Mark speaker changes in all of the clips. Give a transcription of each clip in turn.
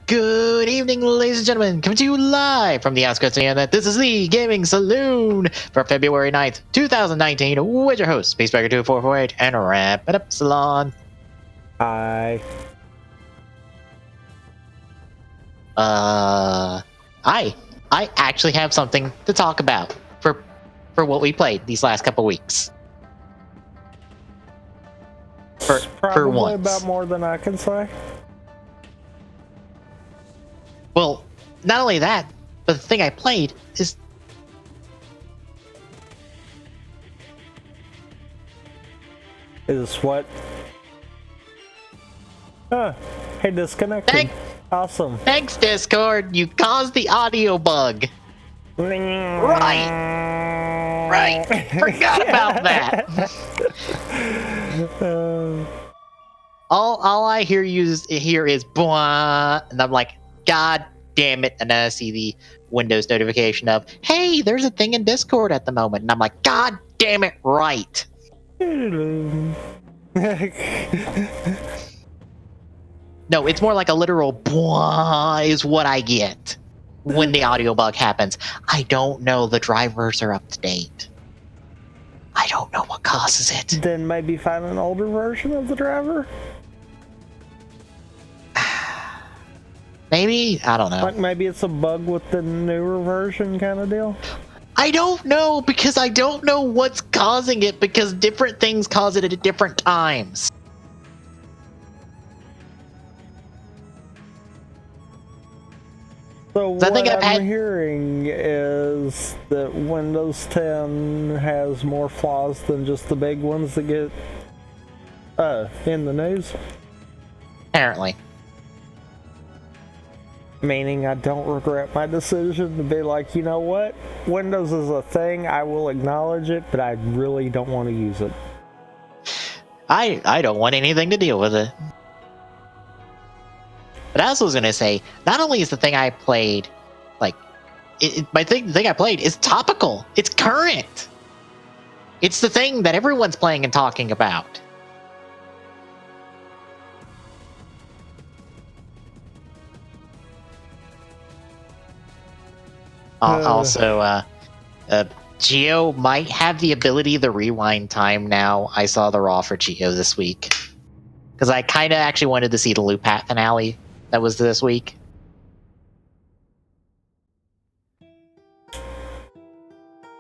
Speaker 1: Good evening, ladies and gentlemen. Coming to you live from the outskirts of the internet. This is the Gaming Saloon for February 9th, 2019. With your host, Spacebreaker2448, and Wrap It Up Salon.
Speaker 2: Hi.
Speaker 1: I actually have something to talk about for what we played these last couple weeks. For once.
Speaker 2: About more than I can say.
Speaker 1: Well, not only that, but the thing I played is...
Speaker 2: Is what? Hey, disconnected. Awesome.
Speaker 1: Thanks, Discord. You caused the audio bug. Right. Forgot about that. All I hear here is blah, and I'm like, God damn it! And then I see the Windows notification of, hey, there's a thing in Discord at the moment, and I'm like, God damn it! Right. No, it's more like a literal blah is what I get when the audio bug happens. I don't know. The drivers are up to date. I don't know what causes it.
Speaker 2: Then maybe find an older version of the driver?
Speaker 1: Maybe? I don't know.
Speaker 2: Like maybe it's a bug with the newer version kind of deal?
Speaker 1: I don't know, because I don't know what's causing it, because different things cause it at different times.
Speaker 2: So what I'm hearing is that Windows 10 has more flaws than just the big ones that get in the news?
Speaker 1: Apparently.
Speaker 2: Meaning I don't regret my decision to be like, you know what? Windows is a thing, I will acknowledge it, but I really don't want to use it.
Speaker 1: I don't want anything to deal with it. But I also was going to say, not only is the thing I played, like, the thing I played is topical. It's current. It's the thing that everyone's playing and talking about. Also, Geo might have the ability to rewind time now. I saw the Raw for Geo this week. Because I kind of actually wanted to see the Loop Hat finale that was this week.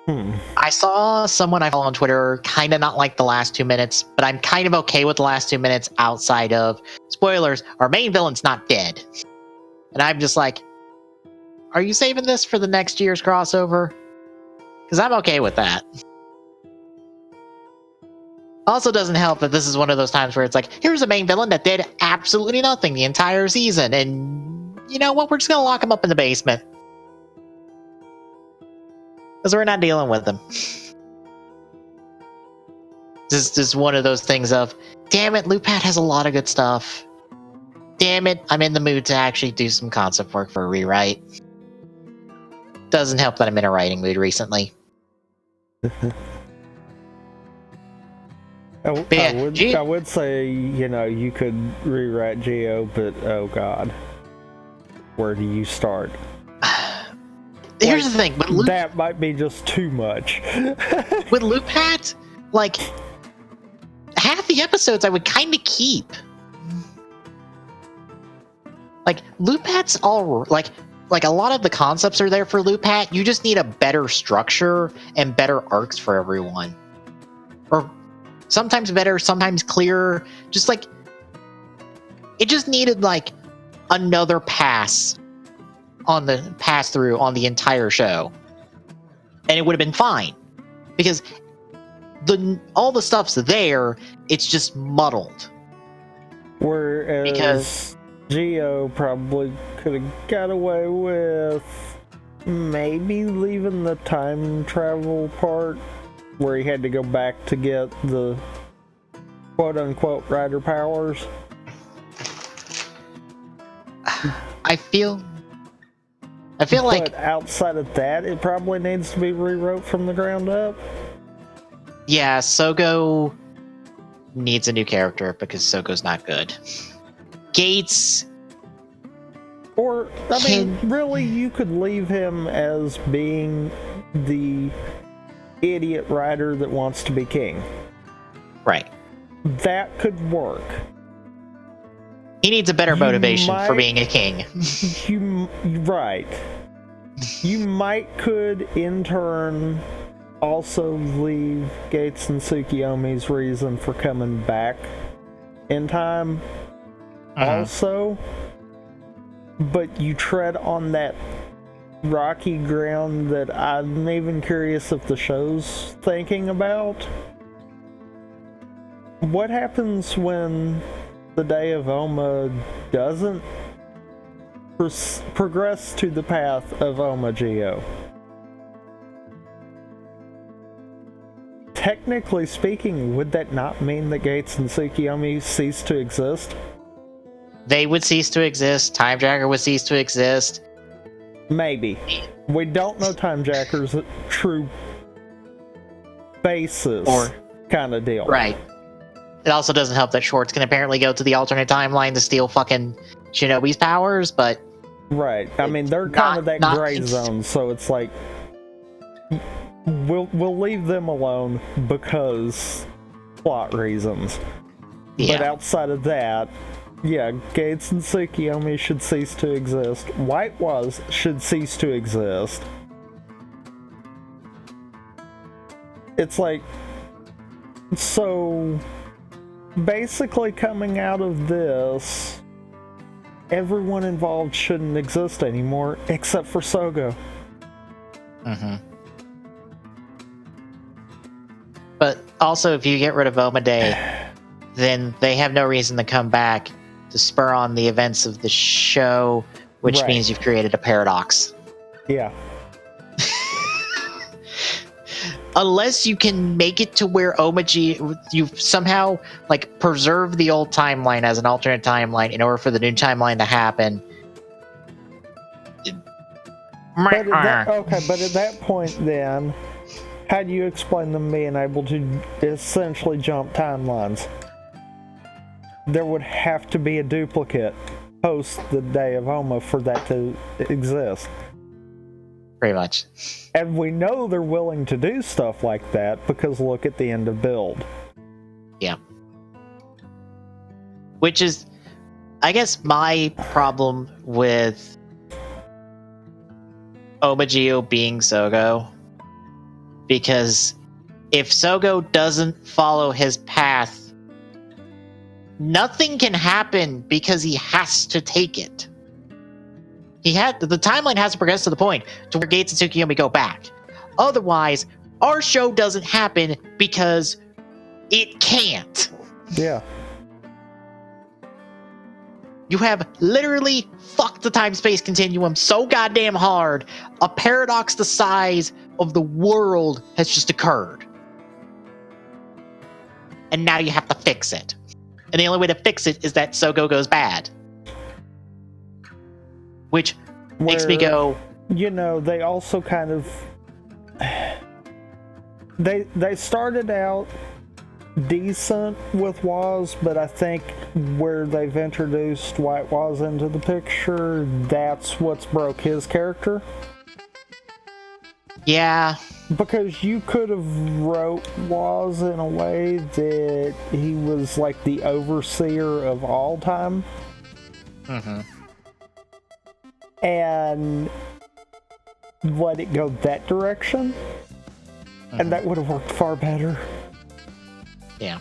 Speaker 1: I saw someone I follow on Twitter kind of not like the last 2 minutes, but I'm kind of okay with the last 2 minutes outside of, spoilers, our main villain's not dead. And I'm just like, are you saving this for the next year's crossover? Because I'm okay with that. Also doesn't help that this is one of those times where it's like, here's a main villain that did absolutely nothing the entire season, and you know what, we're just going to lock him up in the basement. Because we're not dealing with him. This is one of those things of, damn it, Loop Hat has a lot of good stuff. Damn it, I'm in the mood to actually do some concept work for a rewrite. Doesn't help that I'm in a writing mood recently.
Speaker 2: I would say, you know, you could rewrite Geo, but oh god. Where do you start?
Speaker 1: Here's the thing, but
Speaker 2: that might be just too much.
Speaker 1: With Loop Hat, like, half the episodes I would kind of keep. Like, Loop Hat's all, like a lot of the concepts are there for Loop Hat. You just need a better structure and better arcs for everyone. Or sometimes better, sometimes clearer. Just like, it just needed like another pass through on the entire show. And it would have been fine. Because all the stuff's there, it's just muddled.
Speaker 2: Whereas Geo probably could have got away with maybe leaving the time travel part where he had to go back to get the quote-unquote rider powers.
Speaker 1: I feel like
Speaker 2: outside of that, it probably needs to be rewrote from the ground up.
Speaker 1: Yeah, Sogo needs a new character because Sogo's not good. Gates
Speaker 2: Or, I mean, really, you could leave him as being the idiot writer that wants to be king.
Speaker 1: Right.
Speaker 2: That could work.
Speaker 1: He needs a better motivation for being a king.
Speaker 2: Right. You could, in turn, also leave Gates and Tsukiyomi's reason for coming back in time also. But you tread on that rocky ground that I'm even curious if the show's thinking about. What happens when the Day of Oma doesn't progress to the path of Oma-Gyo? Technically speaking, would that not mean that Gates and Tsukiyomi cease to exist?
Speaker 1: They would cease to exist. Time Jacker would cease to exist.
Speaker 2: Maybe. We don't know Time Jacker's true basis kind of deal.
Speaker 1: Right. It also doesn't help that Schwartz can apparently go to the alternate timeline to steal fucking Shinobi's powers, but...
Speaker 2: Right. I mean, they're kind of that gray zone, so it's like... We'll leave them alone because plot reasons.
Speaker 1: Yeah.
Speaker 2: But outside of that... Yeah, Gates and Tsukiyomi should cease to exist. White should cease to exist. It's like... So... Basically coming out of this, everyone involved shouldn't exist anymore, except for Sogo.
Speaker 1: But also, if you get rid of Omade, then they have no reason to come back to spur on the events of the show, which means you've created a paradox.
Speaker 2: Yeah.
Speaker 1: Unless you can make it to where you've somehow like preserved the old timeline as an alternate timeline in order for the new timeline to happen.
Speaker 2: But at that point then, how do you explain them being able to essentially jump timelines? There would have to be a duplicate post the Day of Oma for that to exist.
Speaker 1: Pretty much.
Speaker 2: And we know they're willing to do stuff like that because look at the end of Build.
Speaker 1: Yeah. Which is, I guess, my problem with Oma-Gyo being Sogo. Because if Sogo doesn't follow his path, nothing can happen because he has to take it. The timeline has to progress to the point to where Gates and Tsukiyomi go back. Otherwise, our show doesn't happen because it can't.
Speaker 2: Yeah.
Speaker 1: You have literally fucked the time-space continuum so goddamn hard, a paradox the size of the world has just occurred. And now you have to fix it. And the only way to fix it is that Sogo goes bad. Which makes me go...
Speaker 2: You know, they also kind of... They started out decent with Waz, but I think where they've introduced White Waz into the picture, that's what's broke his character.
Speaker 1: Yeah.
Speaker 2: Because you could have wrote Waz in a way that he was like the overseer of all time. And let it go that direction. And that would have worked far better.
Speaker 1: Yeah.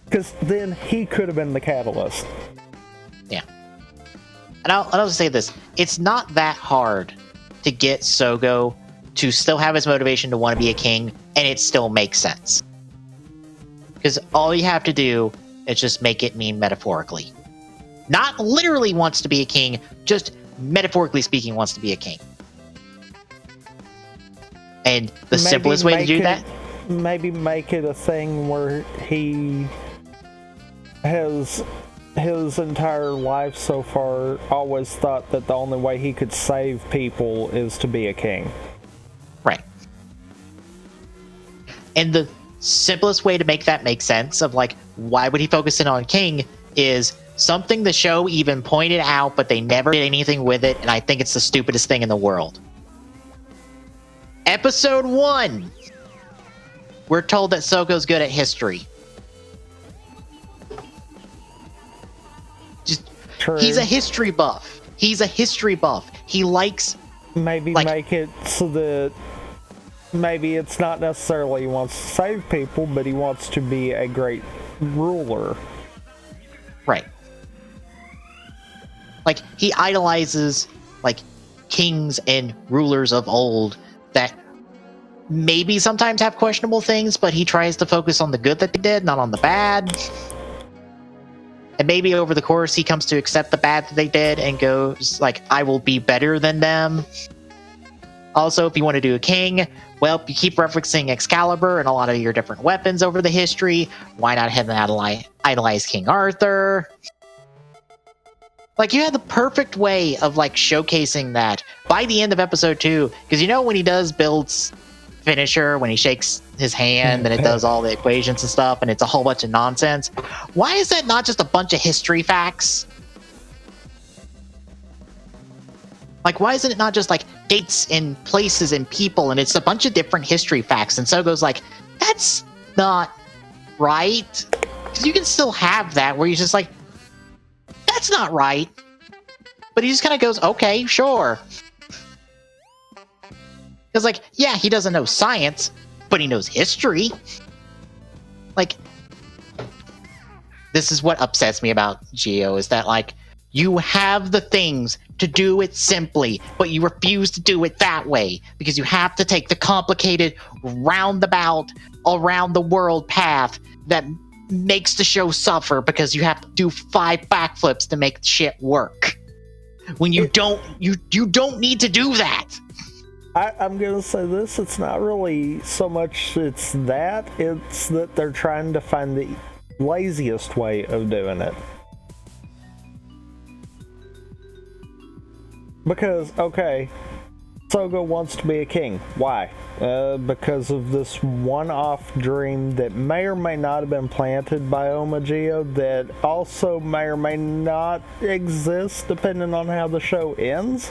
Speaker 2: Because then he could have been the catalyst.
Speaker 1: Yeah. And I'll also say this. It's not that hard to get Sogo to still have his motivation to want to be a king, and it still makes sense. Because all you have to do is just make it mean metaphorically. Not literally wants to be a king, just metaphorically speaking wants to be a king. And the simplest way to do that...
Speaker 2: Maybe make it a thing where he has his entire life so far always thought that the only way he could save people is to be a king.
Speaker 1: Right. And the simplest way to make that make sense of like, why would he focus in on king is something the show even pointed out, but they never did anything with it, and I think it's the stupidest thing in the world. Episode 1. We're told that Soko's good at history.
Speaker 2: True.
Speaker 1: He's a history buff. He likes...
Speaker 2: Maybe make it so that maybe it's not necessarily he wants to save people, but he wants to be a great ruler.
Speaker 1: Right. Like, he idolizes, like, kings and rulers of old that maybe sometimes have questionable things, but he tries to focus on the good that they did, not on the bad. And maybe over the course, he comes to accept the bad that they did and goes, like, I will be better than them. Also, if you want to do a king, well, you keep referencing Excalibur and a lot of your different weapons over the history. Why not have them idolize King Arthur? Like, you had the perfect way of, like, showcasing that by the end of episode 2. Because you know when he does Build's finisher, when he shakes his hand and it does all the equations and stuff, and it's a whole bunch of nonsense. Why is that not just a bunch of history facts? Like, why isn't it not just, like, dates and places and people, and it's a bunch of different history facts? And so goes like, that's not right. Because you can still have that where he's just like, that's not right. But he just kind of goes, okay, sure. Because, like, yeah, he doesn't know science, but he knows history. Like, this is what upsets me about Geo, is that, like, you have the things to do it simply, but you refuse to do it that way because you have to take the complicated, roundabout, around the world path that makes the show suffer because you have to do 5 backflips to make shit work. When you don't need to do that.
Speaker 2: I'm gonna say this, it's not really so much it's that they're trying to find the laziest way of doing it. Because, okay, Sogo wants to be a king. Why? Because of this one-off dream that may or may not have been planted by Omageo that also may or may not exist depending on how the show ends.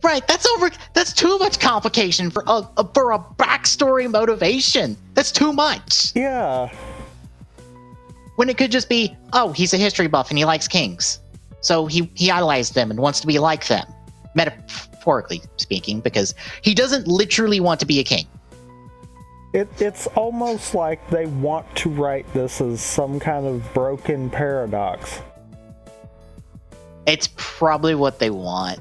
Speaker 1: Right, that's too much complication for a backstory motivation. That's too much.
Speaker 2: Yeah.
Speaker 1: When it could just be, oh, he's a history buff and he likes kings. So he idolized them and wants to be like them. Metaphorically speaking, because he doesn't literally want to be a king.
Speaker 2: It's almost like they want to write this as some kind of broken paradox.
Speaker 1: It's probably what they want.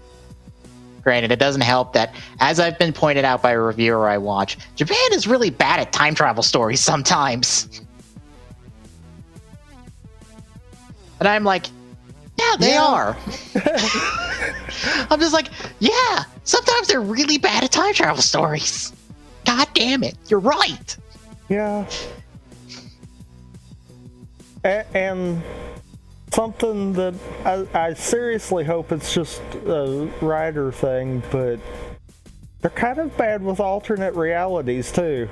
Speaker 1: Granted, it doesn't help that, as I've been pointed out by a reviewer I watch, Japan is really bad at time travel stories sometimes. And I'm like, yeah, they are. I'm just like, yeah, sometimes they're really bad at time travel stories. God damn it, you're right.
Speaker 2: Yeah. And something that I seriously hope it's just a writer thing, but they're kind of bad with alternate realities too.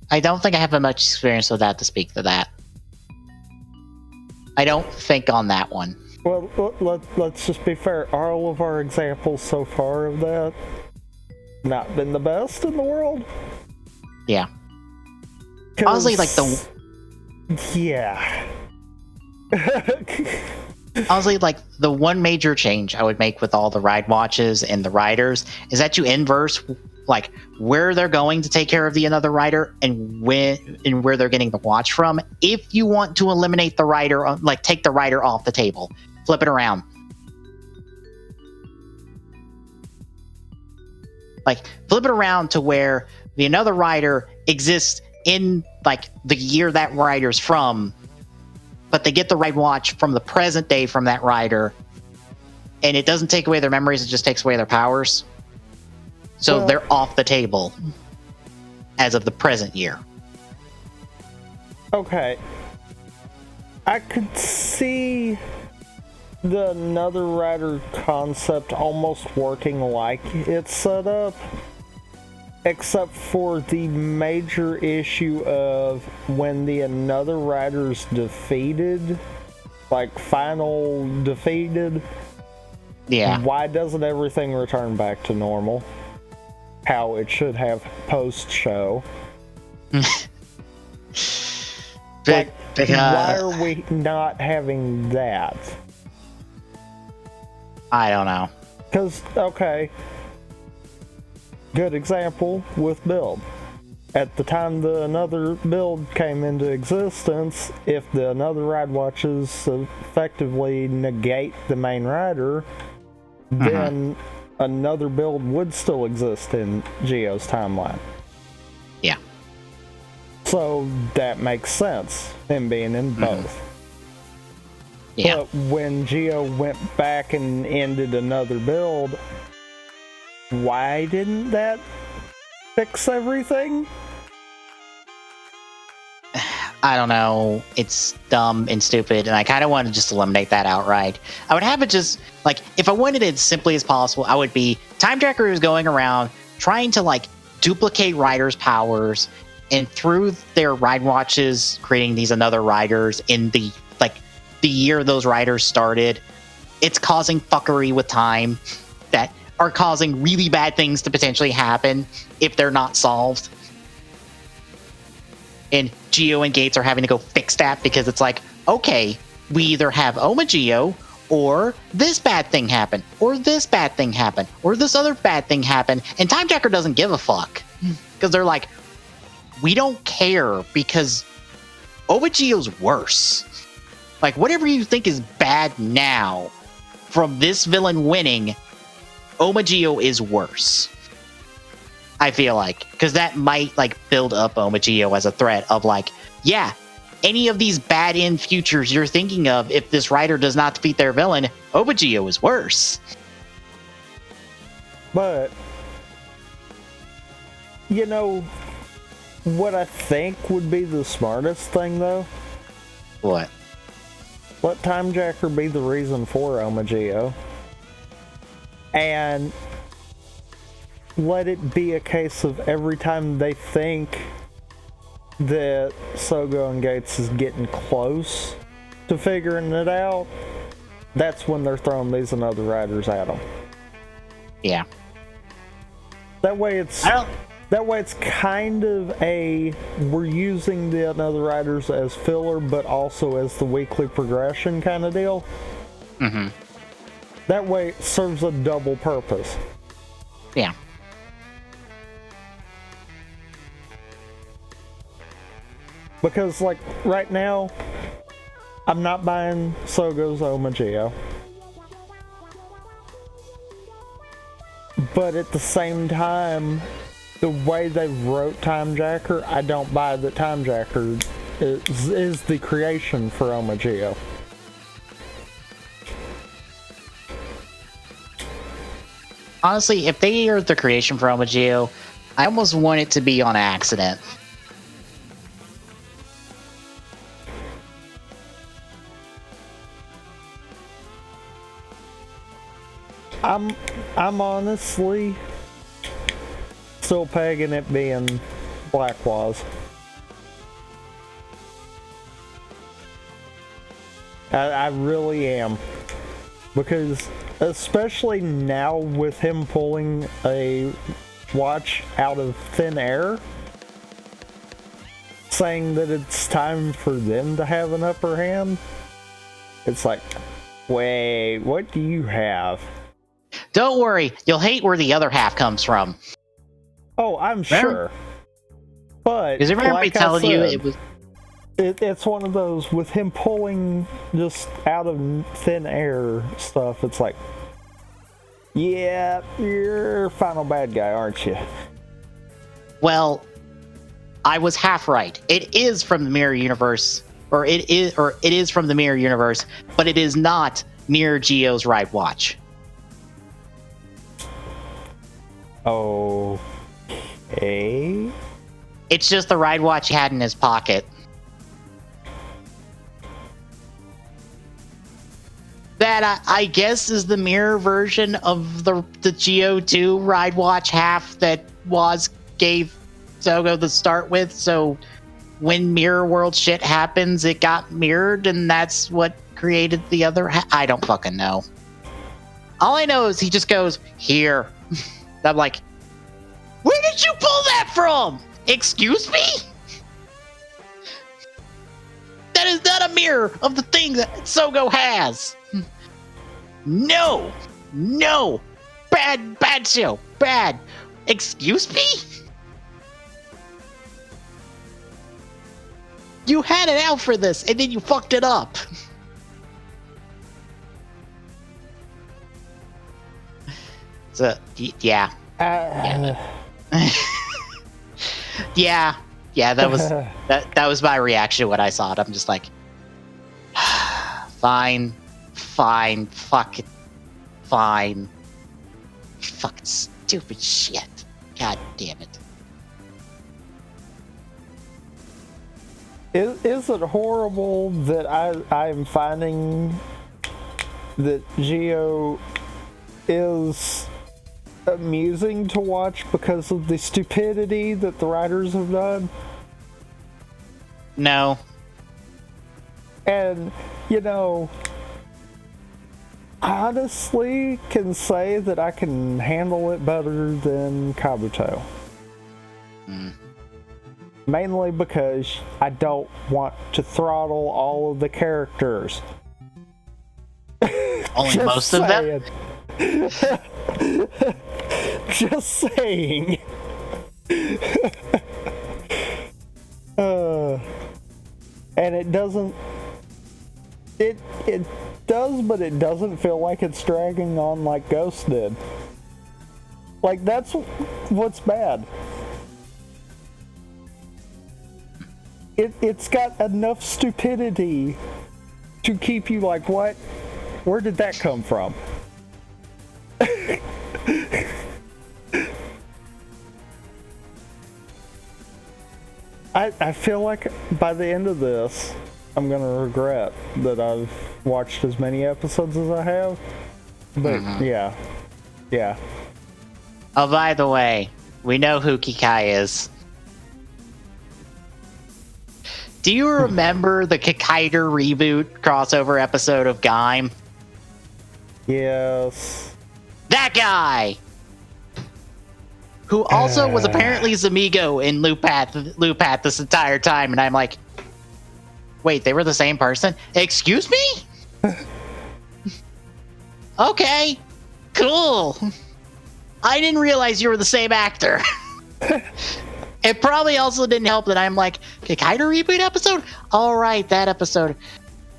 Speaker 1: I don't think I have much experience with that to speak to that. I don't think on that one.
Speaker 2: Well, let's just be fair. All of our examples so far of that not been the best in the world.
Speaker 1: Yeah. Honestly, like the...
Speaker 2: Yeah.
Speaker 1: Honestly, like, the one major change I would make with all the ride watches and the riders is that you inverse, like, where they're going to take care of the another rider and where they're getting the watch from. If you want to eliminate the rider, like, take the rider off the table, flip it around. Like, flip it around to where the another rider exists in, like, the year that rider's from, but they get the right watch from the present day from that rider, and it doesn't take away their memories, it just takes away their powers. So they're off the table as of the present year.
Speaker 2: Okay. I could see the another rider concept almost working like it's set up. except for the major issue of when the another rider's defeated, like final defeated.
Speaker 1: Yeah.
Speaker 2: Why doesn't everything return back to normal? How it should have post-show. Like, why are we not having that?
Speaker 1: I don't know.
Speaker 2: Because, okay, good example with build. At the time the another build came into existence, if the another ride watches effectively negate the main rider, then another build would still exist in Geo's timeline.
Speaker 1: Yeah.
Speaker 2: So that makes sense, him being in both.
Speaker 1: Yeah.
Speaker 2: But when Geo went back and ended another build, why didn't that fix everything?
Speaker 1: I don't know. It's dumb and stupid, and I kind of want to just eliminate that outright. I would have it just, like, if I wanted it as simply as possible, I would be Time Tracker is going around trying to, like, duplicate riders' powers, and through their ride watches, creating these another riders in the, like, the year those riders started. It's causing fuckery with time that are causing really bad things to potentially happen if they're not solved. And Geo and Gates are having to go fix that because it's like, okay, we either have Oma Geo, or this bad thing happened, or this bad thing happened, or this other bad thing happened, and Time Tracker doesn't give a fuck. Because they're like, we don't care because Oma Geo's worse. Like, whatever you think is bad now from this villain winning, Oma Geo is worse. I feel like, because that might, like, build up Oma Geo as a threat of, like, yeah, any of these bad end futures you're thinking of, if this rider does not defeat their villain, Oma Geo is worse.
Speaker 2: But, you know, what I think would be the smartest thing, though?
Speaker 1: What?
Speaker 2: Let Time Jacker be the reason for Oma Geo. And let it be a case of every time they think that Sogo and Gates is getting close to figuring it out, that's when they're throwing these and other riders at them.
Speaker 1: Yeah.
Speaker 2: That way it's kind of a, we're using the another riders as filler, but also as the weekly progression kind of deal.
Speaker 1: Mm-hmm.
Speaker 2: That way it serves a double purpose.
Speaker 1: Yeah.
Speaker 2: Because, like, right now, I'm not buying Sogo's Oma Geo. But at the same time, the way they wrote Time Jacker, I don't buy that Time Jacker is the creation for Oma Geo.
Speaker 1: Honestly, if they are the creation for Oma Geo, I almost want it to be on accident.
Speaker 2: I'm honestly still pegging it being Blackwa's. I really am. Because especially now with him pulling a watch out of thin air, saying that it's time for them to have an upper hand, it's like, wait, what do you have?
Speaker 1: Don't worry, you'll hate where the other half comes from.
Speaker 2: Oh, I'm sure. But
Speaker 1: is everybody
Speaker 2: like
Speaker 1: telling
Speaker 2: I said,
Speaker 1: you it was?
Speaker 2: It's one of those with him pulling just out of thin air stuff. It's like, yeah, you're final bad guy, aren't you?
Speaker 1: Well, I was half right. It is from the Mirror Universe, or it is from the Mirror Universe, but it is not Mirror Geo's Ride Watch.
Speaker 2: Okay.
Speaker 1: It's just the ride watch he had in his pocket. That I guess is the mirror version of the Geo 2 ride watch half that was gave Sogo the start with, so when mirror world shit happens, it got mirrored, and that's what created the other I don't fucking know. All I know is he just goes, here. I'm like, where did you pull that from? Excuse me? That is not a mirror of the thing that Sogo has. No. Bad show. Bad. Excuse me? You had it out for this, and then you fucked it up. So, yeah. Yeah, that was my reaction when I saw it. I'm just like, fine, fuck it, fine. Fucking stupid shit. God damn it.
Speaker 2: Is it horrible that I'm finding that Geo is amusing to watch because of the stupidity that the writers have done?
Speaker 1: No.
Speaker 2: And, you know, I honestly can say that I can handle it better than Kabuto. Mainly because I don't want to throttle all of the characters.
Speaker 1: Only most of them?
Speaker 2: Just saying. And it doesn't. It does, but it doesn't feel like it's dragging on like Ghost did. Like, that's what's bad. It's got enough stupidity to keep you like, what? Where did that come from? I feel like by the end of this, I'm gonna regret that I've watched as many episodes as I have. But yeah.
Speaker 1: Oh, by the way, we know who Kikai is. Do you remember the Kikaider reboot crossover episode of Gaim?
Speaker 2: Yes.
Speaker 1: That guy! Who also was apparently Zamigo in Lupat this entire time, and I'm like, wait, they were the same person? Excuse me? Okay, cool. I didn't realize you were the same actor. It probably also didn't help that I'm like, Kikaider reboot episode? Alright, that episode.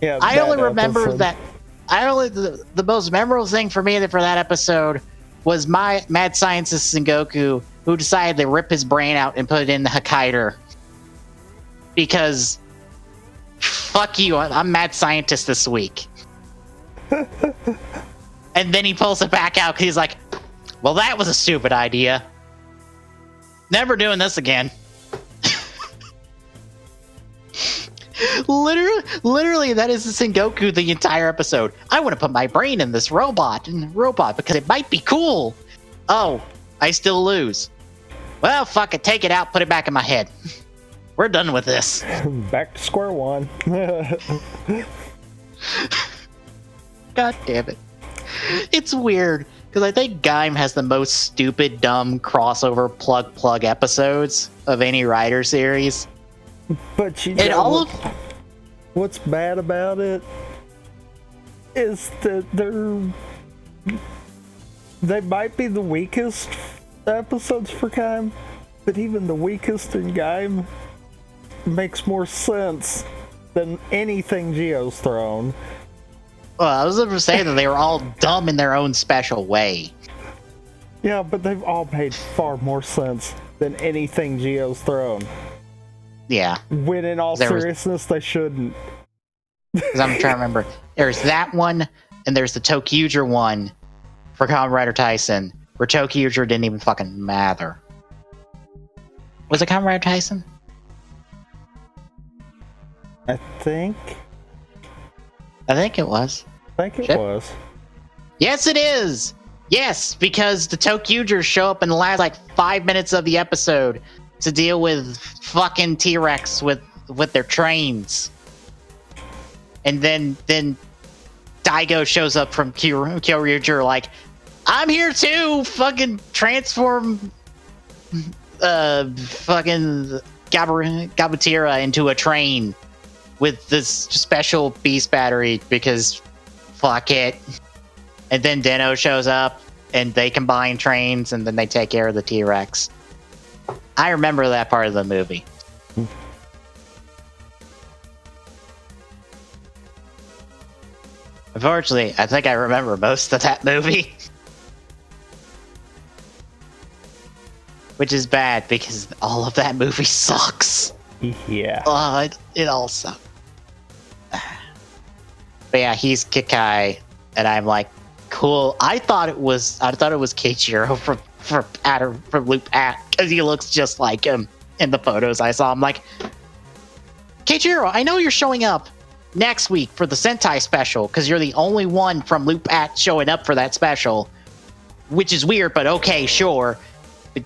Speaker 2: Yeah,
Speaker 1: I only remember that. The most memorable thing for me for that episode was my mad scientist Sengoku, who decided to rip his brain out and put it in the Kikaider. Because, fuck you, I'm mad scientist this week. And then he pulls it back out because he's like, well, that was a stupid idea. Never doing this again. Literally, that is the Sengoku the entire episode. I want to put my brain in this robot because it might be cool. Oh, I still lose. Well, fuck it, take it out, put it back in my head. We're done with this.
Speaker 2: Back to square one.
Speaker 1: God damn it. It's weird, because I think Gaim has the most stupid, dumb crossover plug episodes of any Rider series.
Speaker 2: But you know, what's bad about it is that they might be the weakest episodes for Gaim, but even the weakest in Gaim makes more sense than anything Geo's thrown.
Speaker 1: Well, I was going to say that they were all dumb in their own special way.
Speaker 2: Yeah, but they've all made far more sense than anything Geo's thrown.
Speaker 1: Yeah.
Speaker 2: When in all seriousness, they shouldn't.
Speaker 1: Because I'm trying to remember. There's that one, and there's the Tokyuger one for Kamen Rider Tyson, where Tokyuger didn't even fucking matter. Was it Kamen Rider Tyson?
Speaker 2: I think
Speaker 1: it was.
Speaker 2: It was.
Speaker 1: Yes, it is! Yes, because the Tokyugers show up in the last like 5 minutes of the episode to deal with fucking T-Rex with their trains, and then Daigo shows up from Kyoryuger like, I'm here too. Fucking transform, fucking Gabutira into a train with this special beast battery because fuck it. And then Deno shows up, and they combine trains, and then they take care of the T-Rex. I remember that part of the movie. Unfortunately, I think I remember most of that movie. Which is bad, because all of that movie sucks.
Speaker 2: Yeah.
Speaker 1: It all sucks. But yeah, he's Kikai, and I'm like, cool. I thought it was Keiichiro from Loop At, because he looks just like him in the photos I saw. I'm like, Keiichiro, I know you're showing up next week for the Sentai special because you're the only one from Loop At showing up for that special, which is weird, but okay, sure. But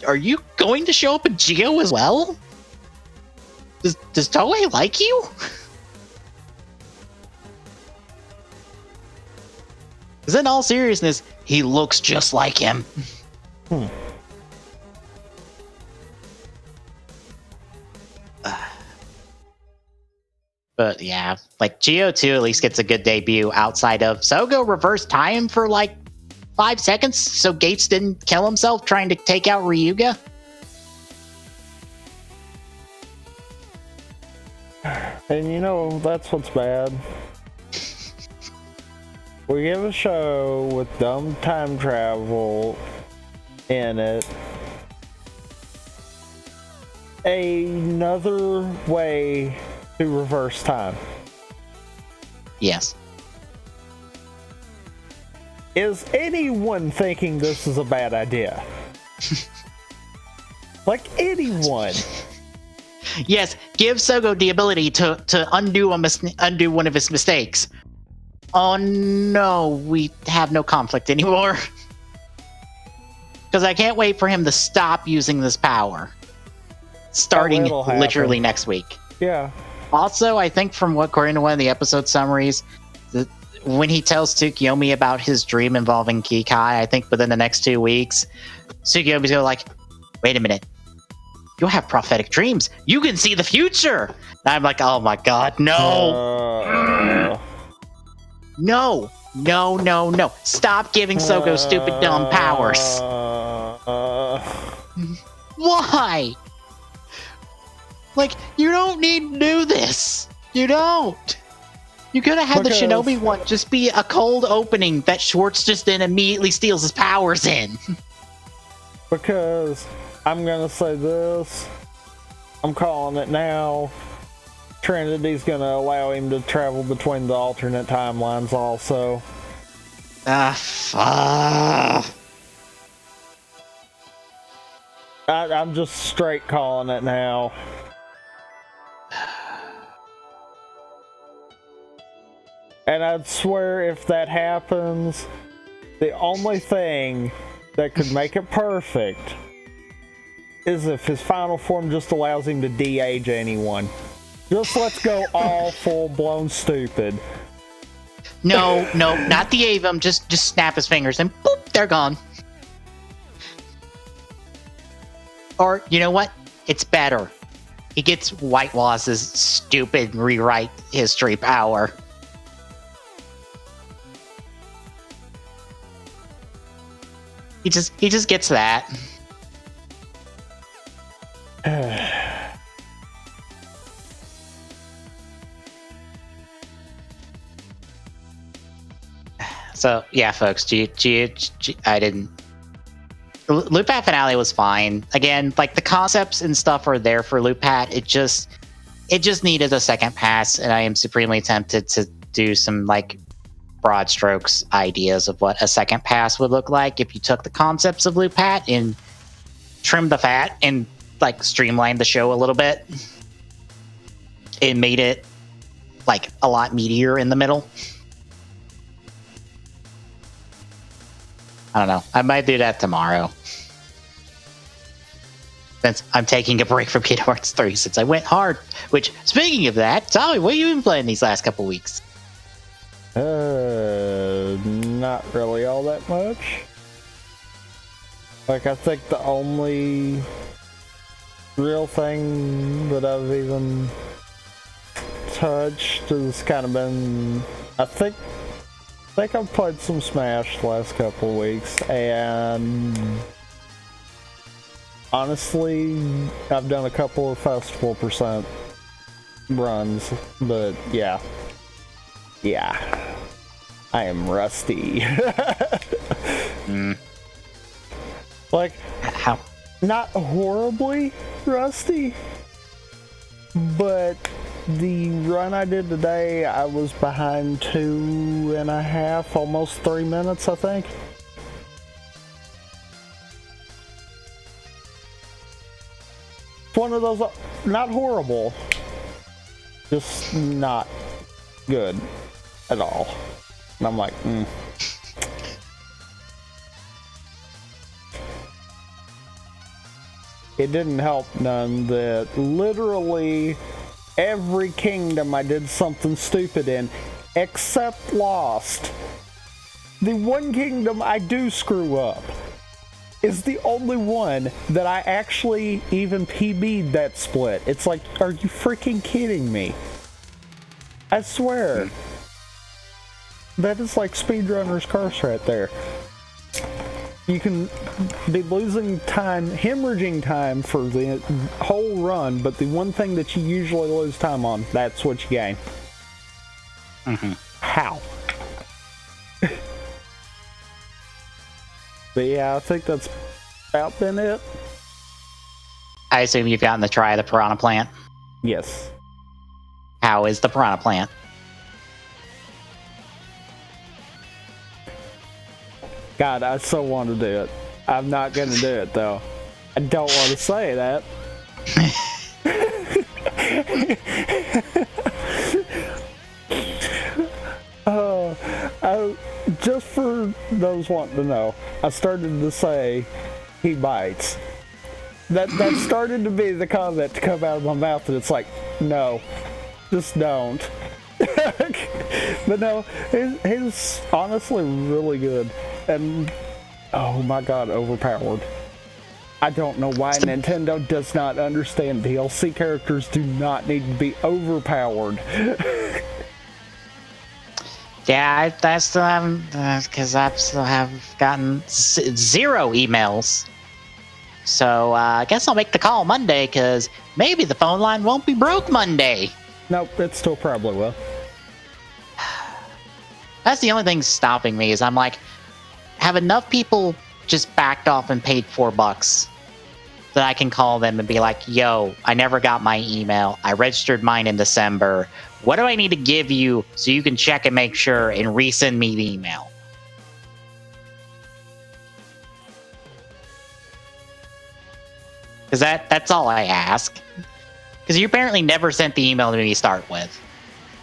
Speaker 1: are you going to show up in Geo as well? Does Toei like you? Because in all seriousness, he looks just like him. But yeah, like Geo 2 at least gets a good debut outside of Sogo reversed time for like 5 seconds so Gates didn't kill himself trying to take out Ryuga.
Speaker 2: And you know, that's what's bad. We have a show with dumb time travel in it. Another way to reverse time.
Speaker 1: Yes.
Speaker 2: Is anyone thinking this is a bad idea? Like anyone.
Speaker 1: Yes, give Sogo the ability to undo one of his mistakes. Oh no, we have no conflict anymore. Because I can't wait for him to stop using this power. Starting literally next week.
Speaker 2: Yeah.
Speaker 1: Also, I think from according to one of the episode summaries, when he tells Tsukiyomi about his dream involving Kikai, I think within the next 2 weeks, Tsukiyomi's going to like, wait a minute. You have prophetic dreams. You can see the future. And I'm like, oh my god, no. No. Stop giving Sogo stupid dumb powers. Why? Like, you don't need to do this. You don't. You could have had the Shinobi one just be a cold opening that Schwartz just then immediately steals his powers in.
Speaker 2: Because I'm gonna say this. I'm calling it now. Trinity's gonna allow him to travel between the alternate timelines also.
Speaker 1: Fuck.
Speaker 2: I'm just straight calling it now. And I'd swear if that happens, the only thing that could make it perfect is if his final form just allows him to de-age anyone. Just let's go all full-blown stupid.
Speaker 1: No, not de-age him. Just snap his fingers and boop, they're gone. Or, you know what? It's better. He gets White Wall's stupid rewrite history power. He just gets that. So yeah, folks, I didn't. Loop Hat finale was fine. Again, like the concepts and stuff are there for Loop Hat. It just needed a second pass, and I am supremely tempted to do some like broad strokes ideas of what a second pass would look like if you took the concepts of Loop Hat and trimmed the fat and like streamlined the show a little bit. It made it like a lot meatier in the middle. I don't know. I might do that tomorrow. Since I'm taking a break from Kingdom Hearts 3 since I went hard. Which, speaking of that, Tommy, what have you been playing these last couple weeks?
Speaker 2: Not really all that much. Like, I think the only real thing that I've even touched has kind of been, I think I've played some Smash the last couple of weeks, and honestly, I've done a couple of Festival % runs, but yeah, I am rusty. Like,
Speaker 1: How?
Speaker 2: not horribly rusty, but the run I did today, I was behind 2.5, almost 3 minutes, I think. It's one of those, not horrible, just not good at all. And I'm like, It didn't help none that literally every kingdom I did something stupid in, except Lost. The one kingdom I do screw up is the only one that I actually even PB'd that split. It's like, are you freaking kidding me? I swear. That is like speedrunner's curse right there. You can be losing time, hemorrhaging time for the whole run, but the one thing that you usually lose time on, that's what you gain. How? But yeah, I think that's about been it.
Speaker 1: I assume you've gotten to try the piranha plant.
Speaker 2: Yes.
Speaker 1: How is the piranha plant?
Speaker 2: God, I so want to do it. I'm not gonna do it though. I don't want to say that. Just for those wanting to know, I started to say he bites. That started to be the comment to come out of my mouth, and it's like, no, just don't. But no, he's honestly really good, and oh my god, overpowered. I don't know why Nintendo does not understand DLC characters do not need to be overpowered.
Speaker 1: Yeah, I still haven't, because I still have gotten 0 emails. So I guess I'll make the call Monday, because maybe the phone line won't be broke Monday.
Speaker 2: Nope, it still probably will.
Speaker 1: That's the only thing stopping me, is I'm like, have enough people just backed off and paid $4 that I can call them and be like, yo, I never got my email. I registered mine in December. What do I need to give you so you can check and make sure and resend me the email? Because that's all I ask. Because you apparently never sent the email to me to start with.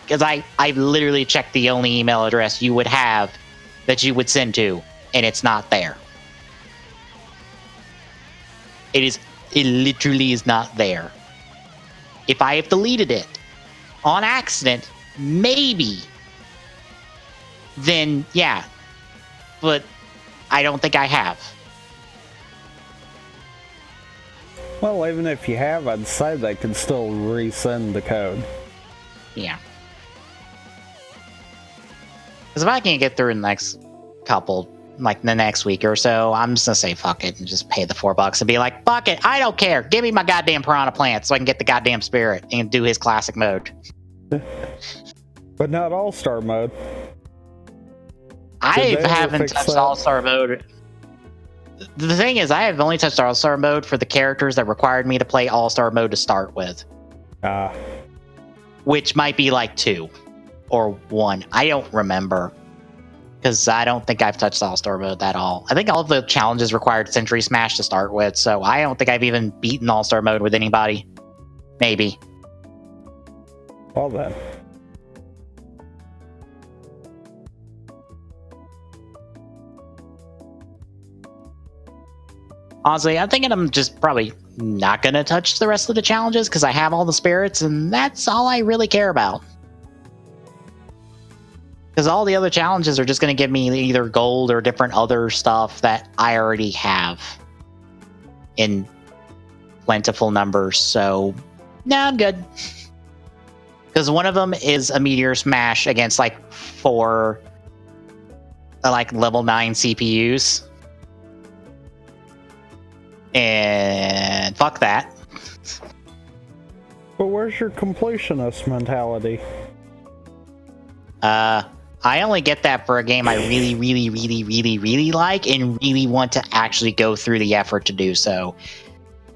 Speaker 1: Because I literally checked the only email address you would have that you would send to, and it's not there. It literally is not there. If I have deleted it on accident, maybe, then yeah. But I don't think I have.
Speaker 2: Well, even if you have, I'd say they can still resend the code.
Speaker 1: Yeah. Because if I can't get through the next couple, like the next week or so, I'm just gonna say fuck it and just pay the $4 and be like, fuck it, I don't care. Give me my goddamn piranha plant so I can get the goddamn spirit and do his classic mode.
Speaker 2: But not All-Star mode.
Speaker 1: I haven't touched All-Star mode. The thing is, I have only touched All-Star mode for the characters that required me to play All-Star mode to start with. Which might be like 2 or 1. I don't remember. Because I don't think I've touched All-Star mode at all. I think all of the challenges required Century Smash to start with, so I don't think I've even beaten All-Star mode with anybody. Maybe.
Speaker 2: Well then.
Speaker 1: Honestly, I'm thinking I'm just probably not going to touch the rest of the challenges because I have all the spirits and that's all I really care about. Because all the other challenges are just going to give me either gold or different other stuff that I already have in plentiful numbers. So, nah, I'm good. Because one of them is a meteor smash against like 4 like level 9 CPUs. And fuck that.
Speaker 2: But where's your completionist mentality?
Speaker 1: I only get that for a game I really, really, really, really, really like and really want to actually go through the effort to do so.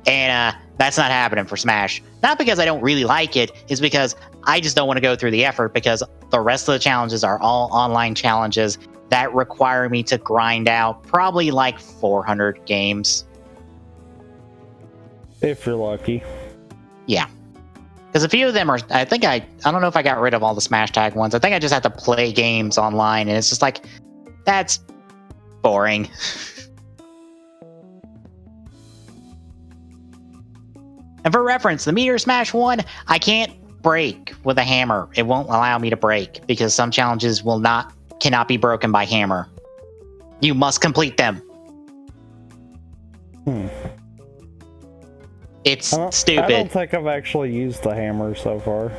Speaker 1: And that's not happening for Smash. Not because I don't really like it, it's because I just don't want to go through the effort because the rest of the challenges are all online challenges that require me to grind out probably like 400 games.
Speaker 2: If you're lucky.
Speaker 1: Yeah. Because a few of them are, I don't know if I got rid of all the Smash Tag ones. I think I just have to play games online, and it's just like, that's boring. And for reference, the Meteor Smash one, I can't break with a hammer. It won't allow me to break, because some challenges cannot be broken by hammer. You must complete them. It's stupid.
Speaker 2: I don't think I've actually used the hammer so far.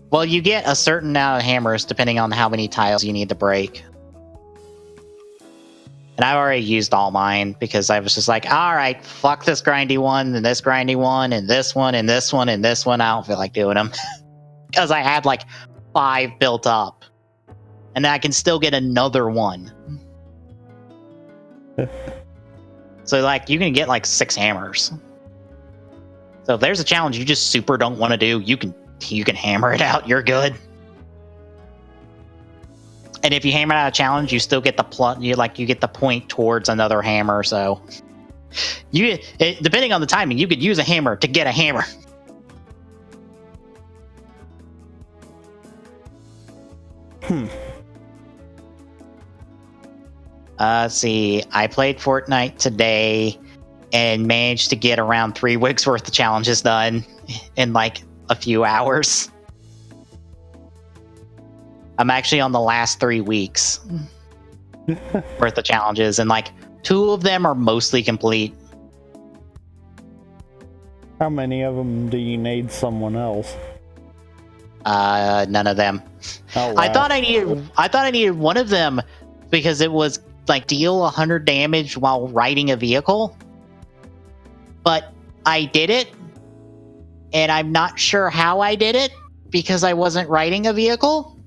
Speaker 1: Well, you get a certain amount of hammers depending on how many tiles you need to break. And I've already used all mine because I was just like, all right, fuck this grindy one, and this grindy one, and this one, and this one, and this one. I don't feel like doing them. Because I had like 5 built up. And I can still get another one. So like, you can get like 6 hammers. So if there's a challenge you just super don't want to do, you can hammer it out. You're good. And if you hammer out a challenge, you still get the you get the point towards another hammer. So depending on the timing, you could use a hammer to get a hammer. Let's see. I played Fortnite today and managed to get around 3 weeks worth of challenges done in like a few hours. I'm actually on the last 3 weeks worth of challenges, and like 2 of them are mostly complete.
Speaker 2: How many of them do you need someone else?
Speaker 1: None of them.
Speaker 2: Oh, wow.
Speaker 1: I thought I needed one of them because it was like deal 100 damage while riding a vehicle. But I did it, and I'm not sure how I did it because I wasn't riding a vehicle.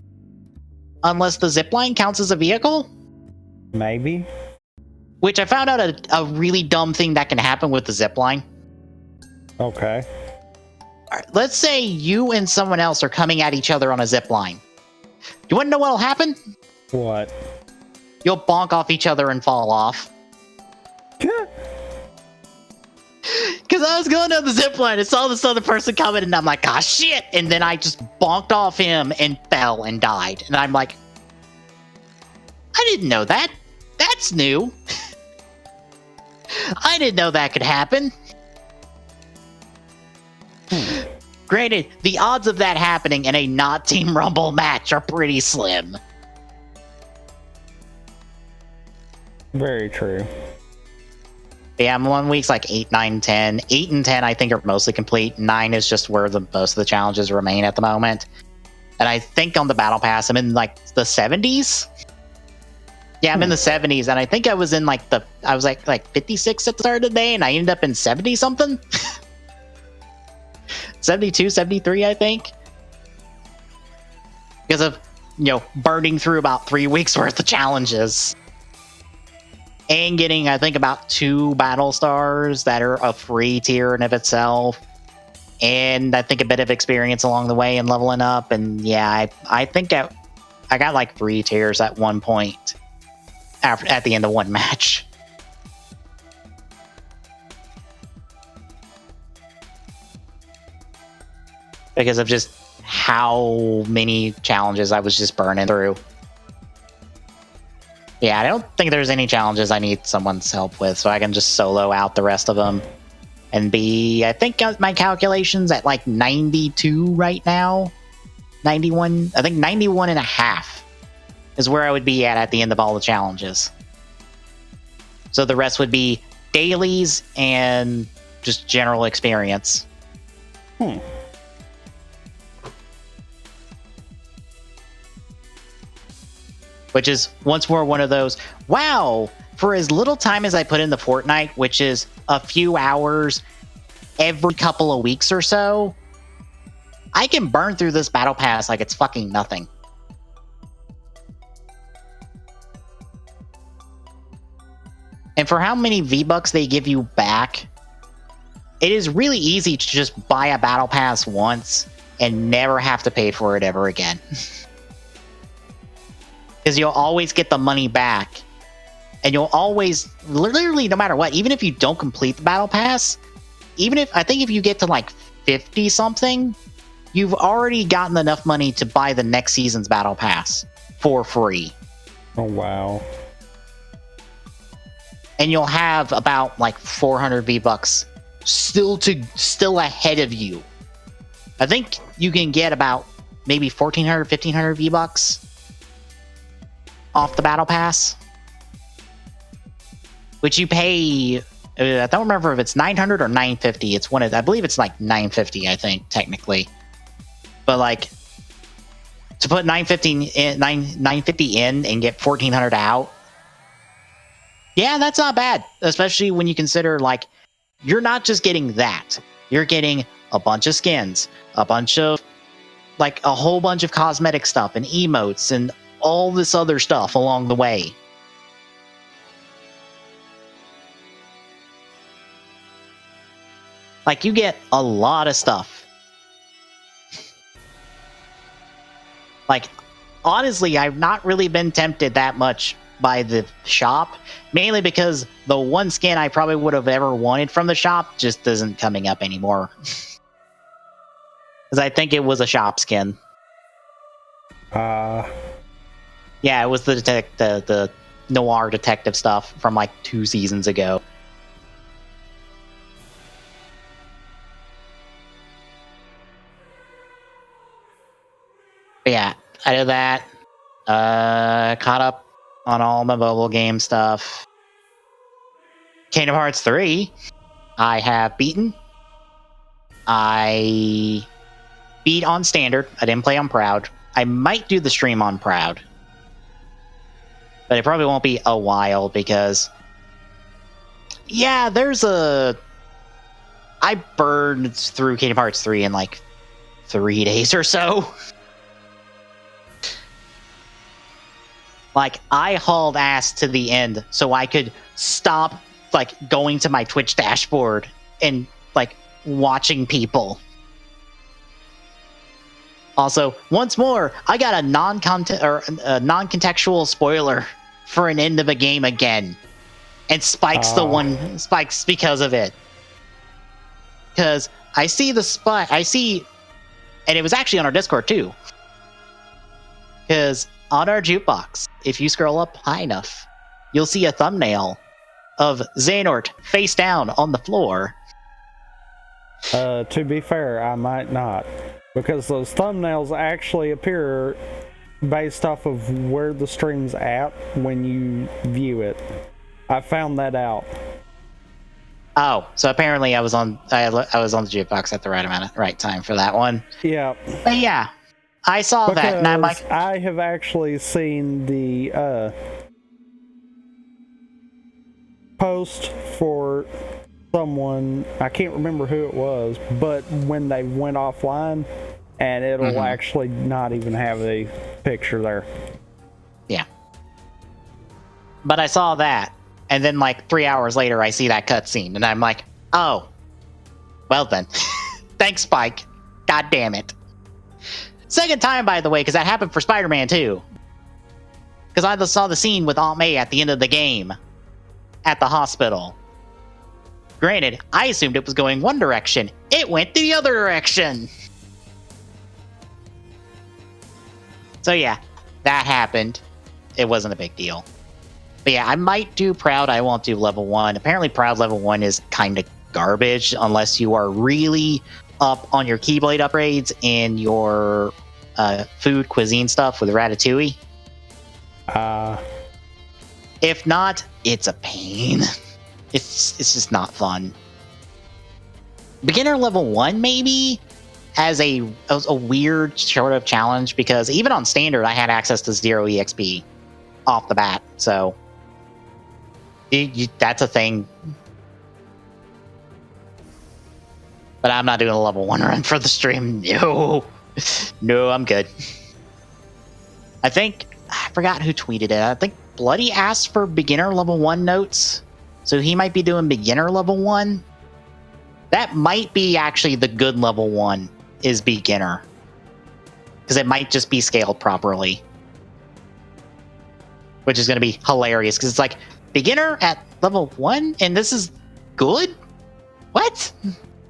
Speaker 1: Unless the zipline counts as a vehicle?
Speaker 2: Maybe.
Speaker 1: Which I found out a really dumb thing that can happen with the zipline.
Speaker 2: Okay.
Speaker 1: All right, let's say you and someone else are coming at each other on a zipline. You want to know what'll happen?
Speaker 2: What?
Speaker 1: You'll bonk off each other and fall off. Because I was going down the zipline and saw this other person coming, and I'm like, ah, shit! And then I just bonked off him and fell and died. And I'm like, I didn't know that. That's new. I didn't know that could happen. Granted, the odds of that happening in a not Team Rumble match are pretty slim.
Speaker 2: Very true.
Speaker 1: Yeah, 1 week's like 8, 9, 10. 8 and 10 I think are mostly complete. 9 is just where most of the challenges remain at the moment. And I think on the Battle Pass, I'm in like the 70s. Yeah, I'm in the 70s, and I think I was in like I was like 56 at the start of the day, and I ended up in 70 something. 72, 73, I think. Because of, burning through about 3 weeks worth of challenges. And getting, I think, about 2 battle stars that are a free tier in of itself. And I think a bit of experience along the way and leveling up. And yeah, I think I got like 3 tiers at one point at the end of one match. Because of just how many challenges I was just burning through. Yeah, I don't think there's any challenges I need someone's help with, so I can just solo out the rest of them. And I think my calculations at like 92 right now. 91, I think 91 and a half is where I would be at the end of all the challenges. So the rest would be dailies and just general experience. Which is once more one of those, wow, for as little time as I put into Fortnite, which is a few hours every couple of weeks or so, I can burn through this battle pass like it's fucking nothing. And for how many V-Bucks they give you back, it is really easy to just buy a battle pass once and never have to pay for it ever again. Because you'll always get the money back. And you'll always, literally no matter what, even if you don't complete the battle pass, I think if you get to like 50 something, you've already gotten enough money to buy the next season's battle pass for free.
Speaker 2: Oh, wow.
Speaker 1: And you'll have about like 400 V-Bucks still ahead of you. I think you can get about maybe 1,400, 1,500 V-Bucks off the battle pass, which you pay. I don't remember if it's 900 or 950. It's I believe it's like 950. I think technically, but like to put 950 in and get 1,400 out. Yeah, that's not bad, especially when you consider like you're not just getting that. You're getting a bunch of skins, a whole bunch of cosmetic stuff and emotes and all this other stuff along the way. Like, you get a lot of stuff. Like, honestly, I've not really been tempted that much by the shop, mainly because the one skin I probably would have ever wanted from the shop just isn't coming up anymore. Because I think it was a shop skin. Yeah, it was the noir detective stuff from like 2 seasons ago. But yeah, out of that, caught up on all my mobile game stuff. Kingdom Hearts 3, I have beaten. I beat on standard. I didn't play on proud. I might do the stream on proud. But it probably won't be a while because, yeah, I burned through Kingdom Hearts 3 in like 3 days or so. Like, I hauled ass to the end so I could stop, like, going to my Twitch dashboard and, like, watching people. Also, once more, I got a non-contextual spoiler for an end of a game again. And Spike's Spike's because of it. Because I see and it was actually on our Discord too. Because on our jukebox, if you scroll up high enough, you'll see a thumbnail of Xehanort face down on the floor.
Speaker 2: To be fair, I might not. Because those thumbnails actually appear based off of where the stream's at when you view it. I found that out.
Speaker 1: Oh, so apparently I was on the jukebox at the right time for that one.
Speaker 2: Yeah.
Speaker 1: But yeah, I saw that, and I'm like,
Speaker 2: I have actually seen the post for someone, I can't remember who it was, but when they went offline, and it'll actually not even have a picture there.
Speaker 1: Yeah. But I saw that, and then like 3 hours later, I see that cutscene, and I'm like, oh, well then. Thanks, Spike. God damn it. Second time, by the way, because that happened for Spider-Man too. Because I saw the scene with Aunt May at the end of the game at the hospital. Granted, I assumed it was going one direction. It went the other direction. So yeah, that happened. It wasn't a big deal. But yeah, I might do Proud. I won't do level 1. Apparently, Proud level 1 is kind of garbage unless you are really up on your Keyblade upgrades and your food cuisine stuff with Ratatouille. If not, it's a pain. It's just not fun. Beginner level 1 maybe as a weird sort of challenge, because even on standard I had access to 0 EXP off the bat, so that's a thing. But I'm not doing a level 1 run for the stream. No, I'm good. I forgot who tweeted it. I think Bloody asked for beginner level 1 notes, so he might be doing beginner level 1. That might be actually the good level 1 is beginner, because it might just be scaled properly, which is going to be hilarious, because it's like beginner at level 1 and this is good? What?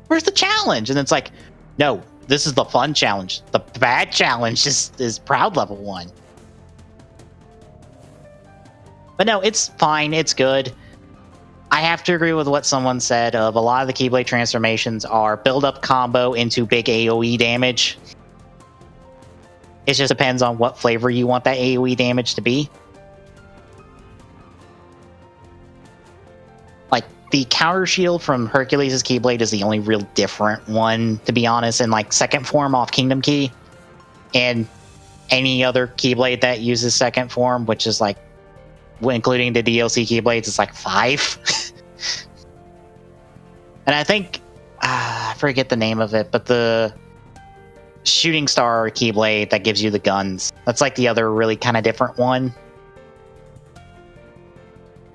Speaker 1: Where's the challenge? And it's like, no, this is the fun challenge. The bad challenge is Proud level 1. But no, it's fine. It's good. I have to agree with what someone said of a lot of the Keyblade transformations are build-up combo into big AoE damage. It just depends on what flavor you want that AoE damage to be. Like, the counter shield from Hercules' Keyblade is the only real different one, to be honest, in like second form off Kingdom Key. And any other Keyblade that uses second form, which is like, including the DLC Keyblades, it's like 5. And I think, I forget the name of it, but the Shooting Star Keyblade that gives you the guns, that's like the other really kind of different one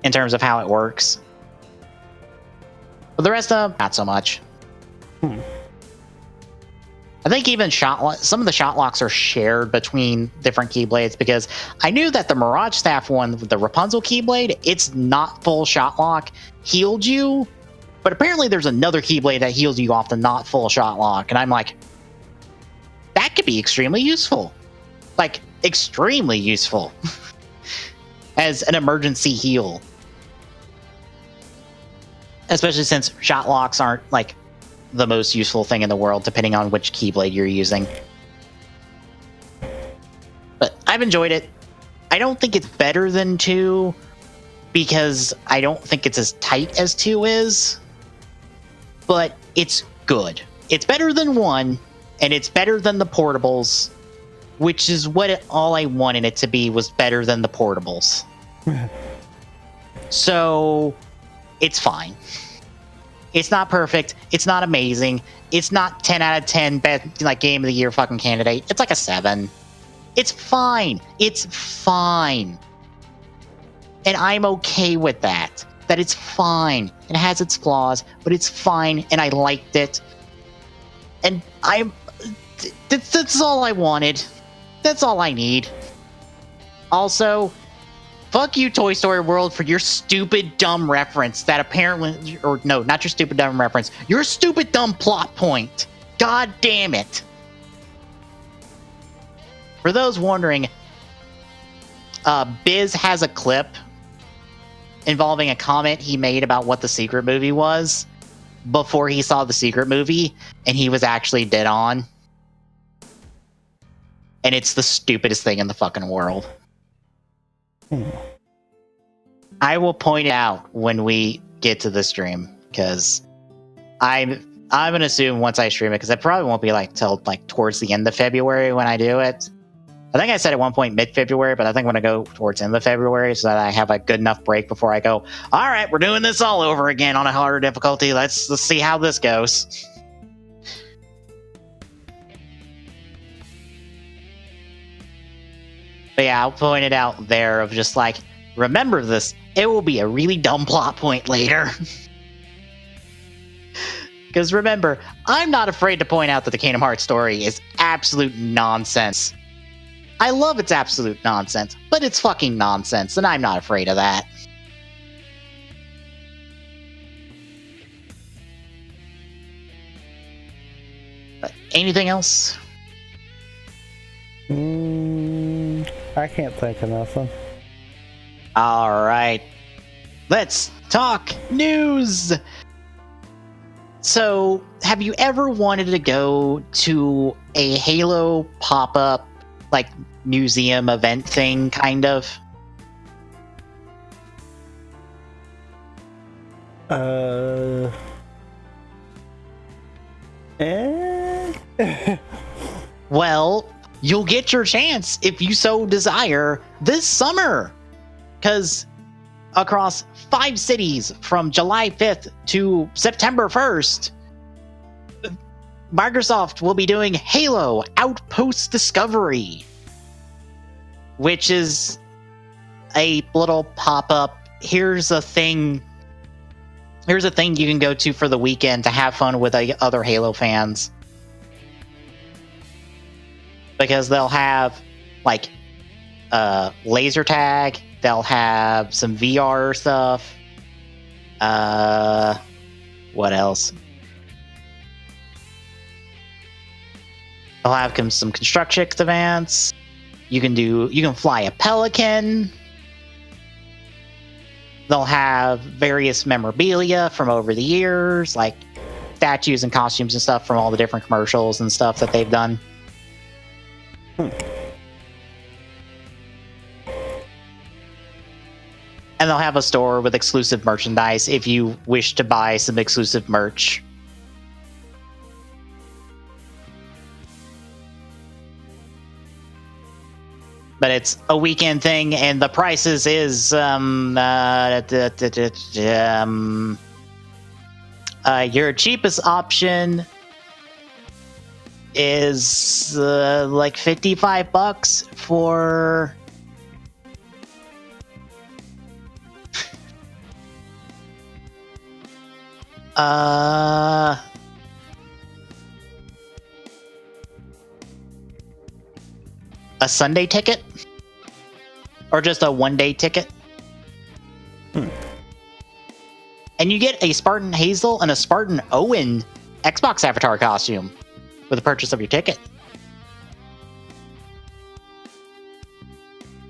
Speaker 1: in terms of how it works. But the rest of them, not so much. I think even some of the shot locks are shared between different Keyblades, because I knew that the Mirage Staff one, the Rapunzel Keyblade, it's not full shot lock, healed you, but apparently there's another Keyblade that heals you off the not full shot lock, and I'm like, that could be extremely useful. Like, extremely useful. As an emergency heal. Especially since shot locks aren't, like, the most useful thing in the world, depending on which Keyblade you're using. But I've enjoyed it. I don't think it's better than 2, because I don't think it's as tight as 2 is. But it's good. It's better than 1, and it's better than the portables, which is what all I wanted it to be, was better than the portables. So, it's fine. It's not perfect. It's not amazing. It's not 10 out of 10 best, like, game of the year fucking candidate. It's like a 7. It's fine. It's fine. And I'm okay with that. That it's fine. It has its flaws, but it's fine, and I liked it. And that's all I wanted. That's all I need. Also, fuck you, Toy Story World, for your stupid, dumb reference that apparently... Or, no, not your stupid, dumb reference. Your stupid, dumb plot point. God damn it. For those wondering, Biz has a clip involving a comment he made about what the Secret movie was before he saw the Secret movie, and he was actually dead on. And it's the stupidest thing in the fucking world. I will point it out when we get to the stream, because I'm gonna assume once I stream it, because it probably won't be like till like towards the end of February when I do it. I think I said at one point mid-February, but I think I'm gonna go towards end of February so that I have a good enough break before I go, all right, we're doing this all over again on a harder difficulty. Let's see how this goes. But yeah, I'll point it out there of just like, remember this, it will be a really dumb plot point later. Because remember, I'm not afraid to point out that the Kingdom Hearts story is absolute nonsense. I love its absolute nonsense, but it's fucking nonsense, and I'm not afraid of that. But anything else?
Speaker 2: I can't think of nothing.
Speaker 1: All right. Let's talk news. So, have you ever wanted to go to a Halo pop-up, like, museum event thing, kind of? Well, you'll get your chance if you so desire this summer. Because across 5 cities from July 5th to September 1st, Microsoft will be doing Halo Outpost Discovery, which is a little pop-up. Here's a thing you can go to for the weekend to have fun with other Halo fans. Because they'll have, like, laser tag, they'll have some VR stuff. What else? They'll have some construction events. You can fly a Pelican. They'll have various memorabilia from over the years, like statues and costumes and stuff from all the different commercials and stuff that they've done. And they'll have a store with exclusive merchandise if you wish to buy some exclusive merch. But it's a weekend thing, and the prices is your cheapest option is like $55 for a Sunday ticket, or just a 1-day ticket. And you get a Spartan Hazel and a Spartan Owen Xbox avatar costume with the purchase of your ticket.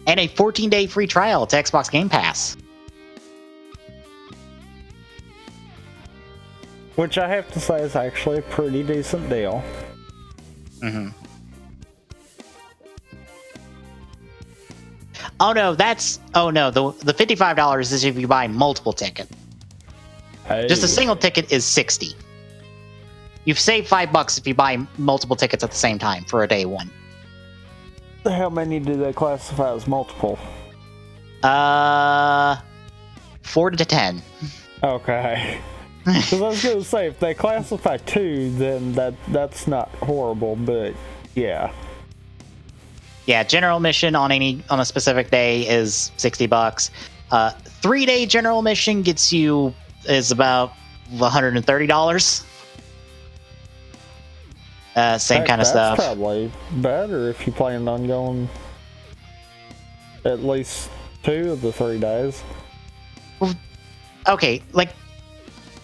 Speaker 1: And a 14-day free trial to Xbox Game Pass.
Speaker 2: Which I have to say is actually a pretty decent deal.
Speaker 1: Mm-hmm. Oh no, the $55 is if you buy multiple tickets.
Speaker 2: Hey.
Speaker 1: Just a single ticket is $60. You've saved $5 if you buy multiple tickets at the same time for a day one.
Speaker 2: How many do they classify as multiple?
Speaker 1: 4 to 10.
Speaker 2: Okay. Because I was gonna say, if they classify 2, then that's not horrible, but yeah.
Speaker 1: Yeah, general mission on a specific day is $60. 3-day general mission is about $130. Same kind of stuff.
Speaker 2: That's probably better if you plan on going at least 2 of the 3 days.
Speaker 1: Okay, like,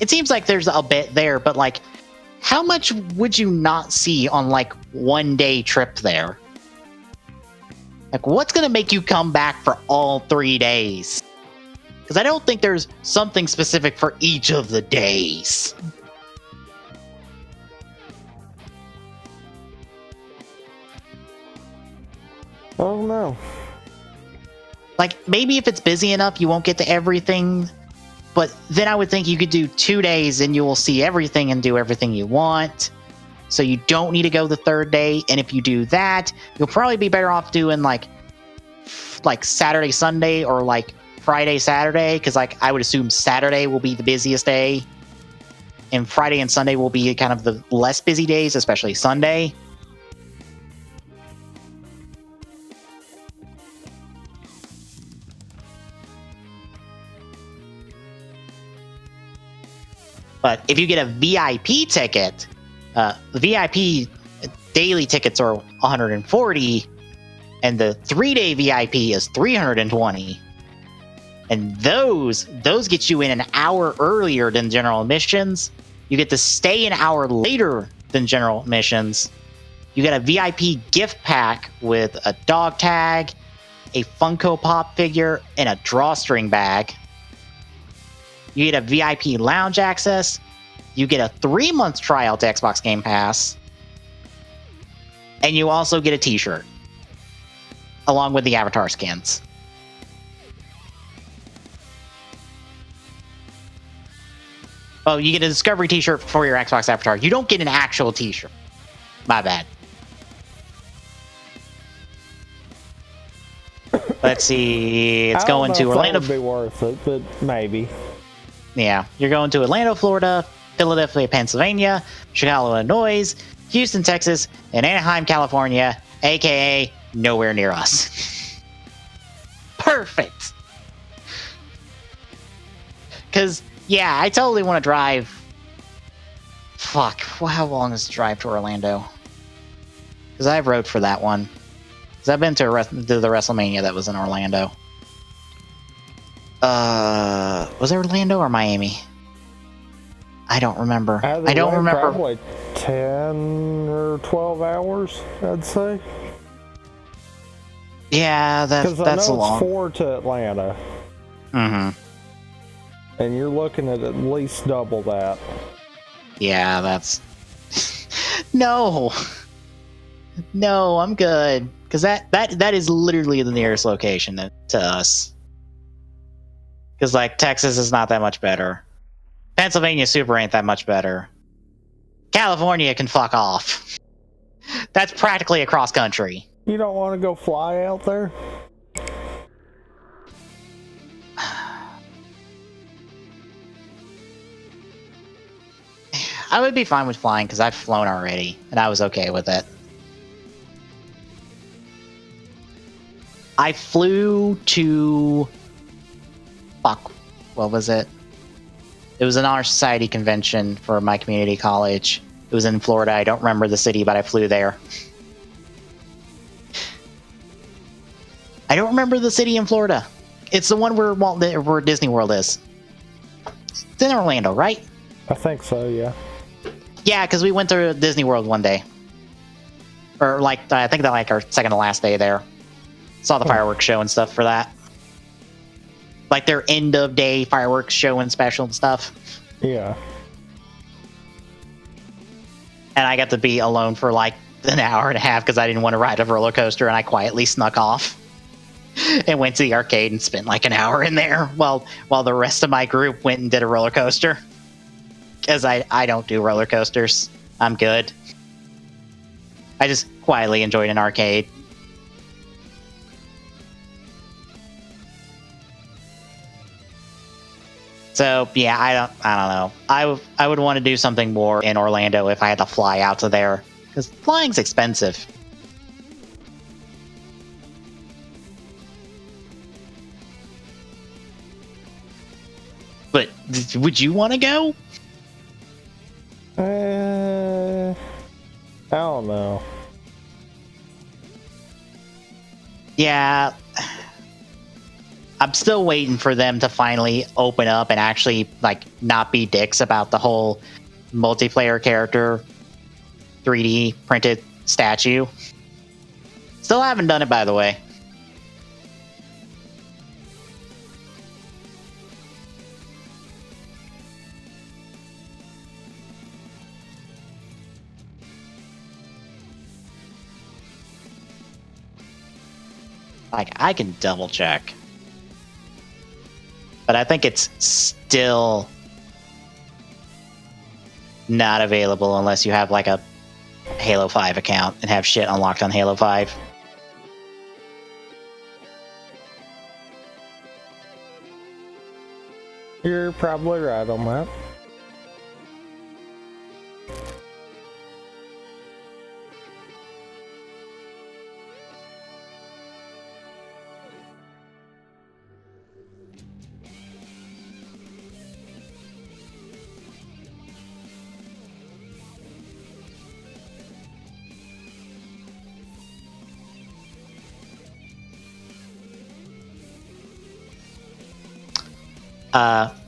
Speaker 1: it seems like there's a bit there, but like, how much would you not see on like 1-day trip there? Like, what's going to make you come back for all 3 days? Because I don't think there's something specific for each of the days.
Speaker 2: Oh no.
Speaker 1: Like, maybe if it's busy enough, you won't get to everything. But then I would think you could do 2 days and you will see everything and do everything you want. So you don't need to go the 3rd day. And if you do that, you'll probably be better off doing like Saturday, Sunday, or like Friday, Saturday. Because like, I would assume Saturday will be the busiest day. And Friday and Sunday will be kind of the less busy days, especially Sunday. But if you get a VIP ticket, the VIP daily tickets are $140, and the 3-day VIP is $320. And those get you in an hour earlier than general admissions. You get to stay an hour later than general admissions. You get a VIP gift pack with a dog tag a Funko Pop figure, and a drawstring bag. You get a VIP lounge access. You get a 3-month trial to Xbox Game Pass. And you also get a t-shirt. Along with the avatar skins. Oh, you get a Discovery t-shirt for your Xbox avatar. You don't get an actual t-shirt. My bad. Let's see. It's going to Orlando.
Speaker 2: That would be worth it, but maybe.
Speaker 1: Yeah, you're going to Orlando, Florida, Philadelphia, Pennsylvania, Chicago, Illinois, Houston, Texas, and Anaheim, California, aka nowhere near us. Perfect. Because, yeah, I totally want to drive. Fuck, how long is the drive to Orlando? Because I wrote for that one. Because I've been to the WrestleMania that was in Orlando. Was it Orlando or Miami? I don't remember. I don't remember.
Speaker 2: Probably 10 or 12 hours, I'd say.
Speaker 1: Yeah, that's
Speaker 2: a
Speaker 1: long.
Speaker 2: 4 to Atlanta.
Speaker 1: Mm-hmm.
Speaker 2: And you're looking at least double that.
Speaker 1: Yeah, that's... No! No, I'm good. Because that is literally the nearest location to us. Because, like, Texas is not that much better. Pennsylvania super ain't that much better. California can fuck off. That's practically across country.
Speaker 2: You don't want to go fly out there?
Speaker 1: I would be fine with flying because I've flown already, and I was okay with it. I flew to... Fuck, what was it? It was an Honor Society convention for my community college. It was in Florida. I don't remember the city, but I flew there. I don't remember the city in Florida. It's the one where Disney World is. It's in Orlando, right?
Speaker 2: I think so, yeah.
Speaker 1: Yeah, because we went to Disney World one day. Or, like, I think that like our second to last day there. Saw the fireworks show and stuff for that. Like their end of day fireworks show and special and stuff.
Speaker 2: Yeah.
Speaker 1: And I got to be alone for like an hour and a half because I didn't want to ride a roller coaster, and I quietly snuck off and went to the arcade and spent like an hour in there while the rest of my group went and did a roller coaster. Because I don't do roller coasters. I'm good. I just quietly enjoyed an arcade. So yeah, I don't know. I would want to do something more in Orlando if I had to fly out to there, because flying's expensive. But would you want to go?
Speaker 2: I don't know.
Speaker 1: Yeah. I'm still waiting for them to finally open up and actually, like, not be dicks about the whole multiplayer character 3D printed statue. Still haven't done it, by the way. Like, I can double check. But I think it's still not available unless you have like a Halo 5 account and have shit unlocked on Halo 5.
Speaker 2: You're probably right on that.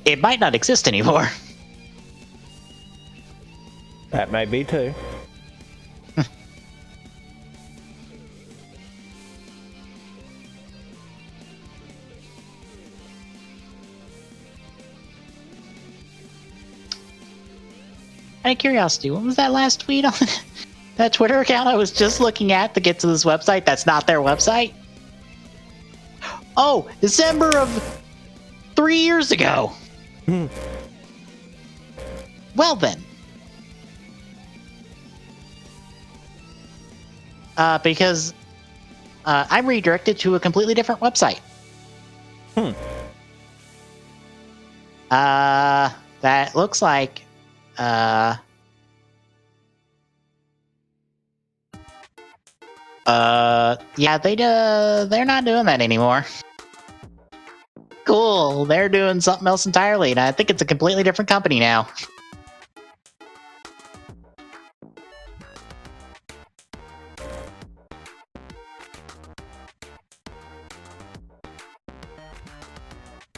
Speaker 1: It might not exist anymore.
Speaker 2: That may be too.
Speaker 1: Out of curiosity, what was that last tweet on that Twitter account I was just looking at to get to this website? That's not their website. Oh, December of 3 years ago. Well then. Because I'm redirected to a completely different website. That looks like yeah, they're not doing that anymore. Cool, they're doing something else entirely, and I think it's a completely different company now.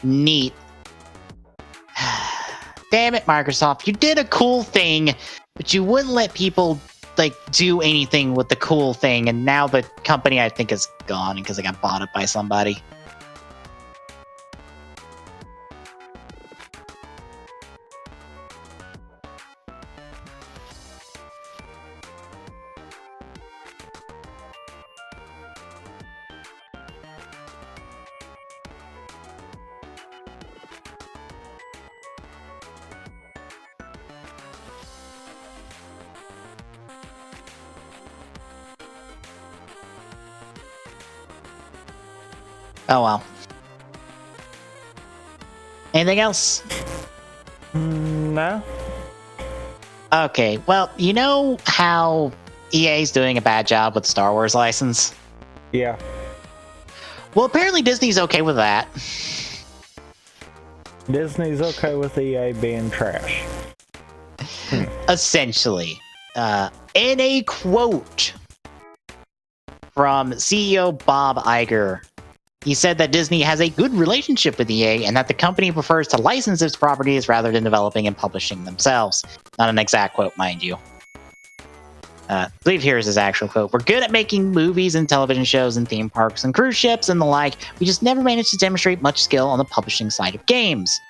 Speaker 1: Neat. Damn it, Microsoft. You did a cool thing, but you wouldn't let people, like, do anything with the cool thing, and now the company, I think, is gone because it got bought up by somebody. Oh well. Anything else?
Speaker 2: No.
Speaker 1: Okay, well, you know how EA's doing a bad job with the Star Wars license?
Speaker 2: Yeah.
Speaker 1: Well, apparently Disney's okay with that.
Speaker 2: Disney's okay with EA being trash.
Speaker 1: Essentially. In a quote from CEO Bob Iger, he said that Disney has a good relationship with EA and that the company prefers to license its properties rather than developing and publishing themselves. Not an exact quote, mind you. I believe here's his actual quote. We're good at making movies and television shows and theme parks and cruise ships and the like. We just never managed to demonstrate much skill on the publishing side of games.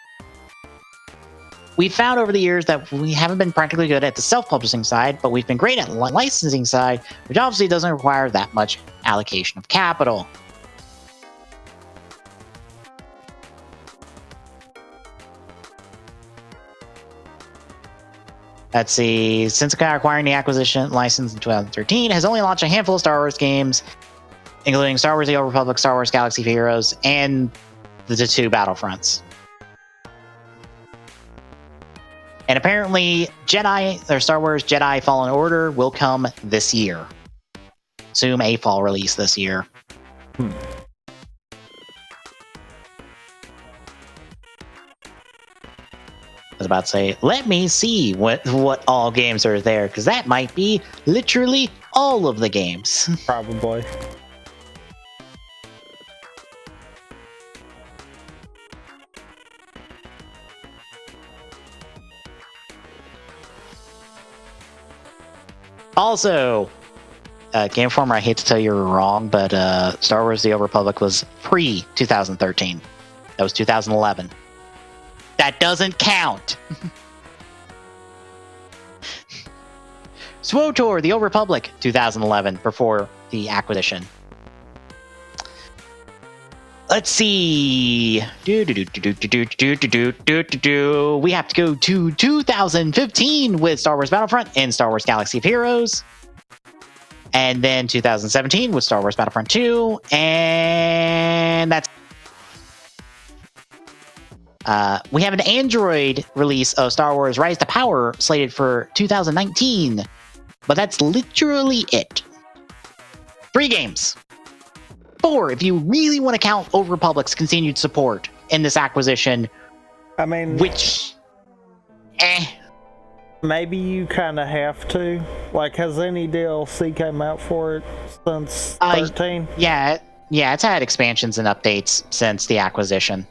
Speaker 1: We've found over the years that we haven't been practically good at the self-publishing side, but we've been great at the licensing side, which obviously doesn't require that much allocation of capital. Let's see. Since acquiring the acquisition license in 2013, has only launched a handful of Star Wars games, including Star Wars: The Old Republic, Star Wars: Galaxy of Heroes, and the two Battlefronts. And apparently, Star Wars Jedi Fallen Order will come this year. Assume a fall release this year. I was about to say, let me see what all games are there, because that might be literally all of the games.
Speaker 2: Probably.
Speaker 1: Also, Game Informer, I hate to tell you you're wrong, but Star Wars: The Old Republic was pre-2013. That was 2011. That doesn't count. SWTOR: The Old Republic, 2011, before the acquisition. Let's see. We have to go to 2015 with Star Wars Battlefront and Star Wars Galaxy of Heroes. And then 2017 with Star Wars Battlefront 2. And that's... we have an Android release of Star Wars Rise to Power slated for 2019. But that's literally it. 3 games. 4 if you really want to count Old Republic's continued support in this acquisition.
Speaker 2: I mean...
Speaker 1: Which...
Speaker 2: Maybe you kind of have to. Like, has any DLC came out for it since 13?
Speaker 1: Yeah, it's had expansions and updates since the acquisition.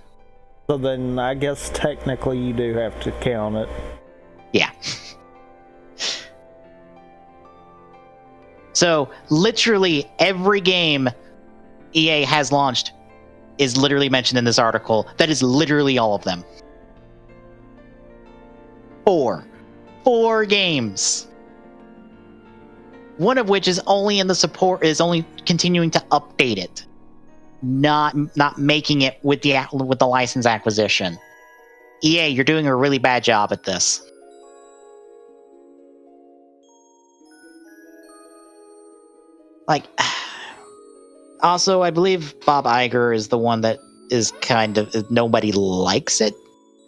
Speaker 2: So then I guess technically you do have to count it.
Speaker 1: Yeah. So, literally every game EA has launched is literally mentioned in this article. That is literally all of them. 4. 4 games. One of which is only in the support, is only continuing to update it, not making it with the license acquisition. EA, you're doing a really bad job at this. Like, also, I believe Bob Iger is the one that is kind of, nobody likes it.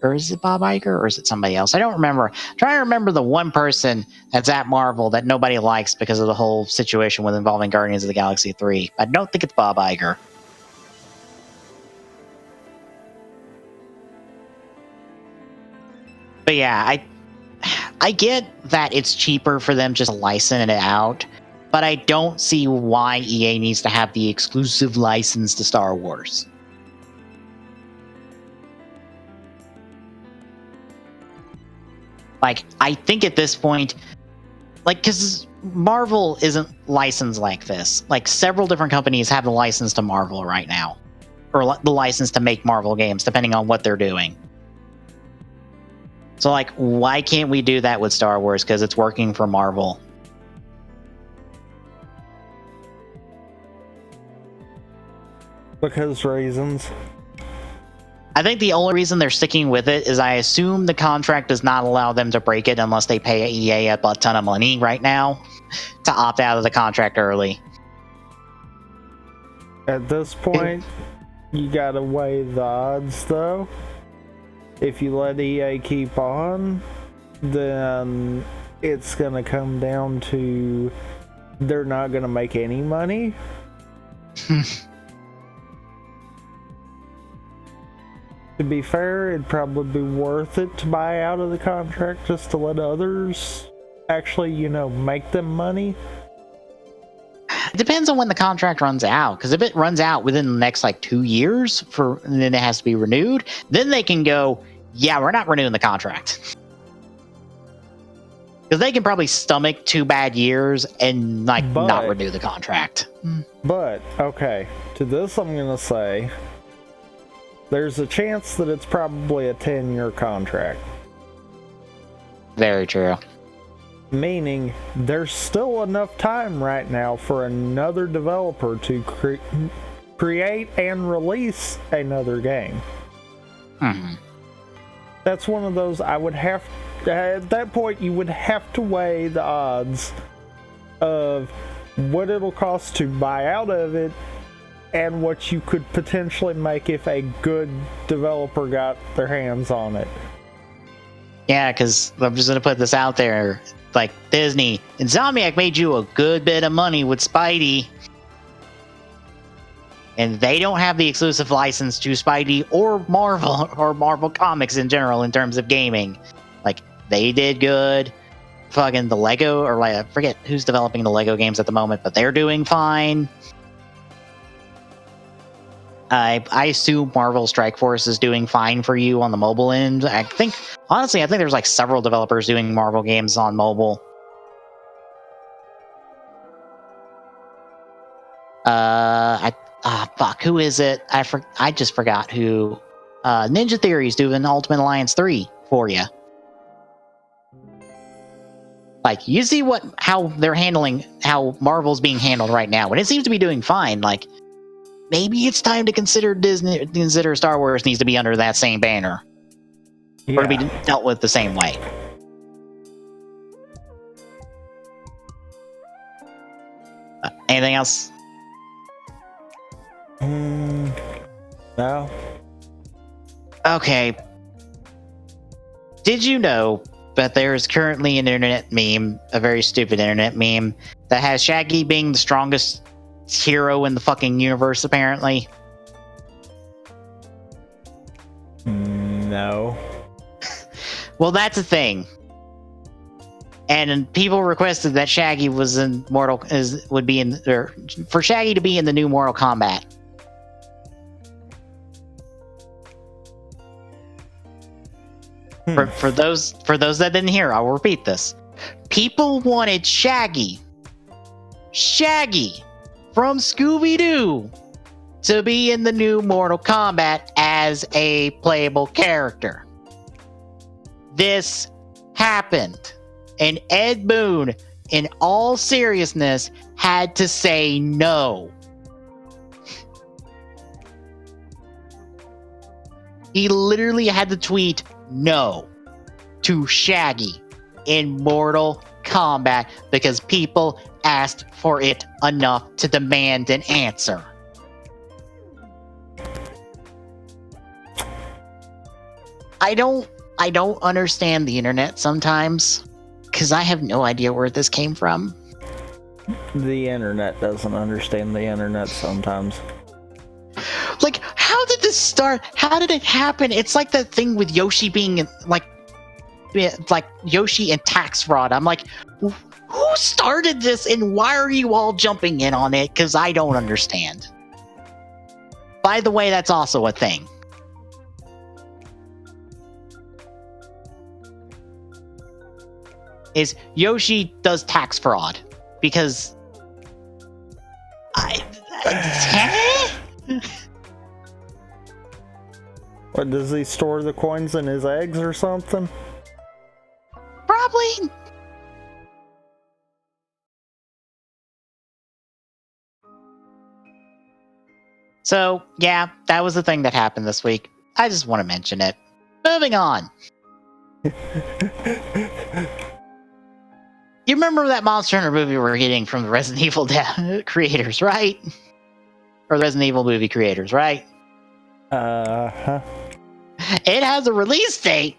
Speaker 1: Or is it Bob Iger, or is it somebody else? I don't remember. I'm trying to remember the one person that's at Marvel that nobody likes because of the whole situation with involving Guardians of the Galaxy 3. I don't think it's Bob Iger. But yeah, I get that it's cheaper for them just to license it out, but I don't see why EA needs to have the exclusive license to Star Wars. Like, I think at this point, like, because Marvel isn't licensed like this. Like, several different companies have the license to Marvel right now. Or the license to make Marvel games, depending on what they're doing. So, like, why can't we do that with Star Wars? Because it's working for Marvel.
Speaker 2: Because reasons.
Speaker 1: I think the only reason they're sticking with it is I assume the contract does not allow them to break it unless they pay EA a butt ton of money right now to opt out of the contract early.
Speaker 2: At this point, you gotta weigh the odds, though. If you let EA keep on, then it's gonna come down to they're not gonna make any money. To be fair, it'd probably be worth it to buy out of the contract just to let others actually, make them money.
Speaker 1: It depends on when the contract runs out, because if it runs out within the next 2 years, and then it has to be renewed, then they can go, yeah, we're not renewing the contract. Because they can probably stomach 2 bad years and not renew the contract.
Speaker 2: But, okay, to this I'm gonna say, there's a chance that it's probably a 10-year contract.
Speaker 1: Very true.
Speaker 2: Meaning, there's still enough time right now for another developer to create and release another game.
Speaker 1: Mm-hmm.
Speaker 2: That's one of those I would have... At that point, you would have to weigh the odds of what it'll cost to buy out of it and what you could potentially make if a good developer got their hands on it.
Speaker 1: Yeah, because I'm just going to put this out there. Like, Disney, Insomniac made you a good bit of money with Spidey. And they don't have the exclusive license to Spidey or Marvel Comics in general in terms of gaming. Like, they did good. Fucking the Lego, or I forget who's developing the Lego games at the moment, but they're doing fine. I assume Marvel Strike Force is doing fine for you on the mobile end. I think there's several developers doing Marvel games on mobile. Who is it? I just forgot who. Ninja Theory's doing Ultimate Alliance 3 for you. Like, you see how they're handling, how Marvel's being handled right now, and it seems to be doing fine. Like, maybe it's time to consider Star Wars needs to be under that same banner. Yeah. Or to be dealt with the same way. Anything else?
Speaker 2: No.
Speaker 1: Okay. Did you know that there is currently an internet meme, a very stupid internet meme, that has Shaggy being the strongest hero in the fucking universe, apparently?
Speaker 2: No.
Speaker 1: Well, that's a thing. And people requested that Shaggy was in for Shaggy to be in the new Mortal Kombat. For those that didn't hear, I'll repeat this. People wanted Shaggy from Scooby-Doo to be in the new Mortal Kombat as a playable character. This happened. And Ed Boon, in all seriousness, had to say no. He literally had to tweet no to Shaggy in Mortal Kombat because people asked for it enough to demand an answer. I don't understand the internet sometimes because I have no idea where this came from.
Speaker 2: The internet doesn't understand the internet sometimes.
Speaker 1: Like, how did this start? How did it happen? It's like that thing with Yoshi being like Yoshi and tax fraud. I'm like, who started this and why are you all jumping in on it? Because I don't understand. By the way, that's also a thing. Is Yoshi does tax fraud because
Speaker 2: What, does he store the coins in his eggs or something?
Speaker 1: Probably. So, yeah, that was the thing that happened this week. I just want to mention it. Moving on. You remember that Monster Hunter movie we're getting from the Resident Evil creators, right? Or the Resident Evil movie creators, right?
Speaker 2: Uh-huh.
Speaker 1: It has a release date.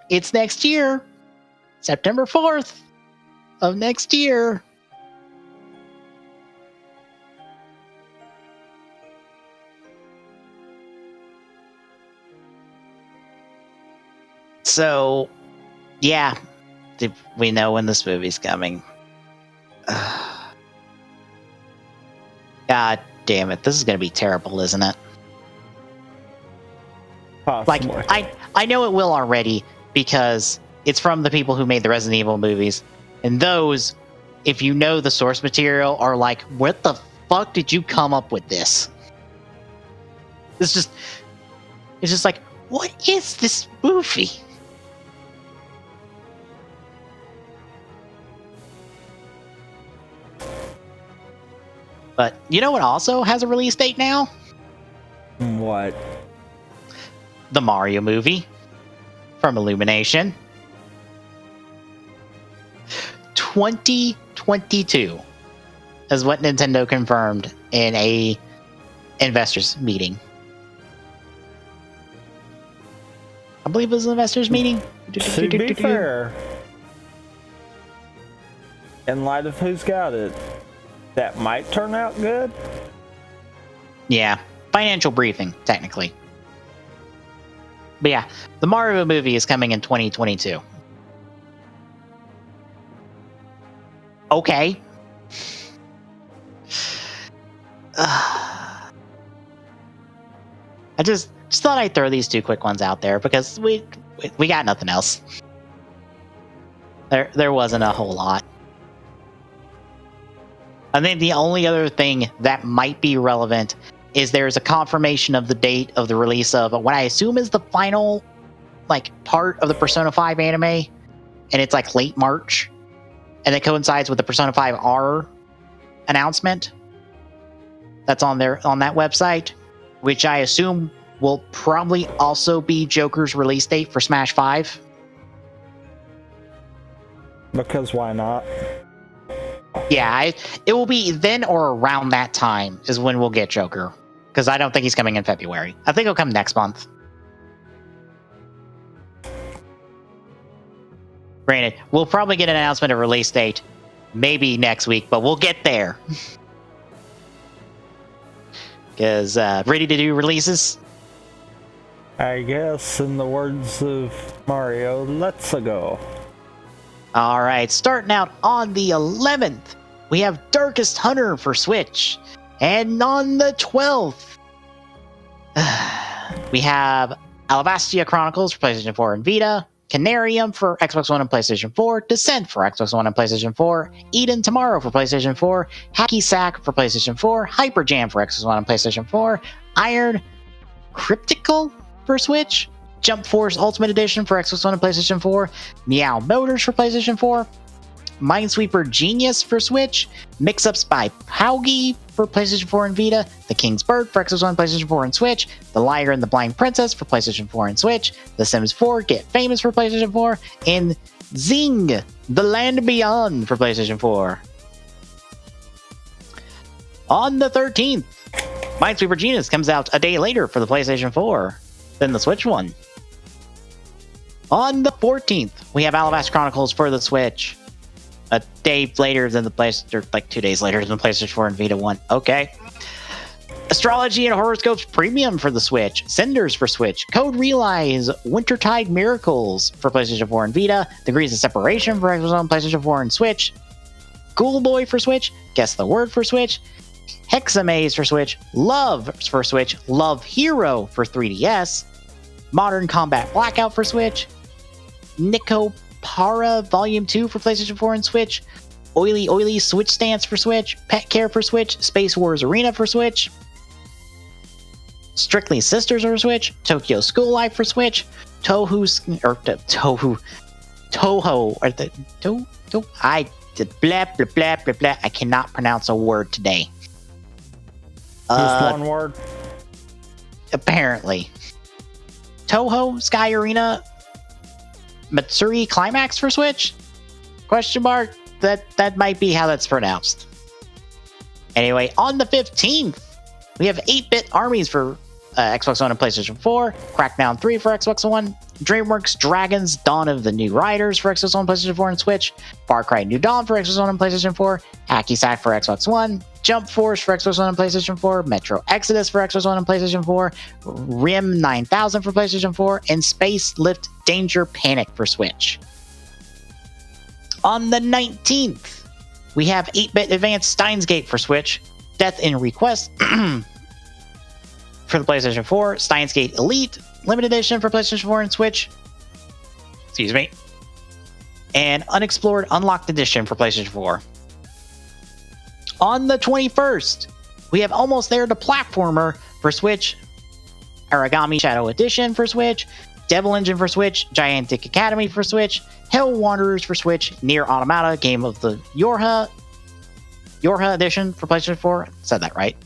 Speaker 1: It's next year. September 4th of next year. So, yeah. Did we know when this movie's coming? God damn it. This is going to be terrible, isn't it?
Speaker 2: Possibly.
Speaker 1: Like, I know it will already because it's from the people who made the Resident Evil movies. And those, if you know the source material, are like, what the fuck did you come up with this? It's just like, what is this movie? But you know what also has a release date now?
Speaker 2: What?
Speaker 1: The Mario movie from Illumination. 2022 is what Nintendo confirmed in a investors meeting. I believe it was an investors meeting.
Speaker 2: To be fair, in light of who's got it, that might turn out good.
Speaker 1: Yeah, financial briefing, technically. But yeah, the Mario movie is coming in 2022. Okay. I just thought I'd throw these two quick ones out there because we got nothing else. There wasn't a whole lot. I think the only other thing that might be relevant is there's a confirmation of the date of the release of what I assume is the final part of the Persona 5 anime, and it's like late March, and it coincides with the Persona 5 R announcement that's on that website, which I assume will probably also be Joker's release date for Smash 5.
Speaker 2: Because why not?
Speaker 1: Yeah, it will be then or around that time is when we'll get Joker. Because I don't think he's coming in February. I think he'll come next month. Granted, we'll probably get an announcement of release date maybe next week, but we'll get there. Because ready to do releases?
Speaker 2: I guess, in the words of Mario, let's go.
Speaker 1: All right, starting out on the 11th, we have Darkest Hunter for Switch. And on the 12th, we have Alabastia Chronicles for PlayStation 4 and Vita, Canarium for Xbox One and PlayStation 4, Descent for Xbox One and PlayStation 4, Eden Tomorrow for PlayStation 4, Hacky Sack for PlayStation 4, Hyper Jam for Xbox One and PlayStation 4, Iron Cryptical for Switch, Jump Force Ultimate Edition for Xbox One and PlayStation 4, Meow Motors for PlayStation 4, Minesweeper Genius for Switch, Mix-Ups by Paugi for PlayStation 4 and Vita, The King's Bird for Xbox One, PlayStation 4 and Switch, The Liar and the Blind Princess for PlayStation 4 and Switch, The Sims 4 Get Famous for PlayStation 4, and Zing! The Land Beyond for PlayStation 4. On the 13th, Minesweeper Genius comes out a day later for the PlayStation 4 than the Switch one. On the 14th, we have Alabaster Chronicles for the Switch. A day later than the PlayStation, or like 2 days later than the PlayStation 4 and Vita 1. Okay. Astrology and Horoscopes Premium for the Switch. Cinders for Switch. Code Realize Wintertide Miracles for PlayStation 4 and Vita. Degrees of Separation for Xbox One, PlayStation 4 and Switch. Ghoul Boy for Switch. Guess the Word for Switch. Hexamaze for Switch. Love for Switch. Love Hero for 3DS. Modern Combat Blackout for Switch. Nico Para Volume 2 for PlayStation 4 and Switch, Oily Switch Stance for Switch, Pet Care for Switch, Space Wars Arena for Switch, Strictly Sisters for Switch, Tokyo School Life for Switch, Toho, I cannot pronounce a word today.
Speaker 2: Just one word?
Speaker 1: Apparently. Toho Sky Arena Matsuri Climax for Switch? Question mark? That might be how that's pronounced. Anyway, on the 15th, we have 8-Bit Armies for Xbox One and PlayStation 4, Crackdown 3 for Xbox One, DreamWorks Dragons Dawn of the New Riders for Xbox One, PlayStation 4 and Switch, Far Cry New Dawn for Xbox One and PlayStation 4, Hacky Sack for Xbox One, Jump Force for Xbox One and PlayStation 4, Metro Exodus for Xbox One and PlayStation 4, Rim 9000 for PlayStation 4, and Space Lift Danger Panic for Switch. On the 19th, we have 8-Bit Advanced Steins Gate for Switch, Death in Request for the PlayStation 4, Steins Gate Elite Limited Edition for PlayStation 4 and Switch, excuse me, and Unexplored Unlocked Edition for PlayStation 4. On the 21st, we have Almost There, the Platformer for Switch, Origami Shadow Edition for Switch, Devil Engine for Switch, Gigantic Academy for Switch, Hell Wanderers for Switch, Nier Automata Game of the Yorha Edition for PlayStation 4. Said that right.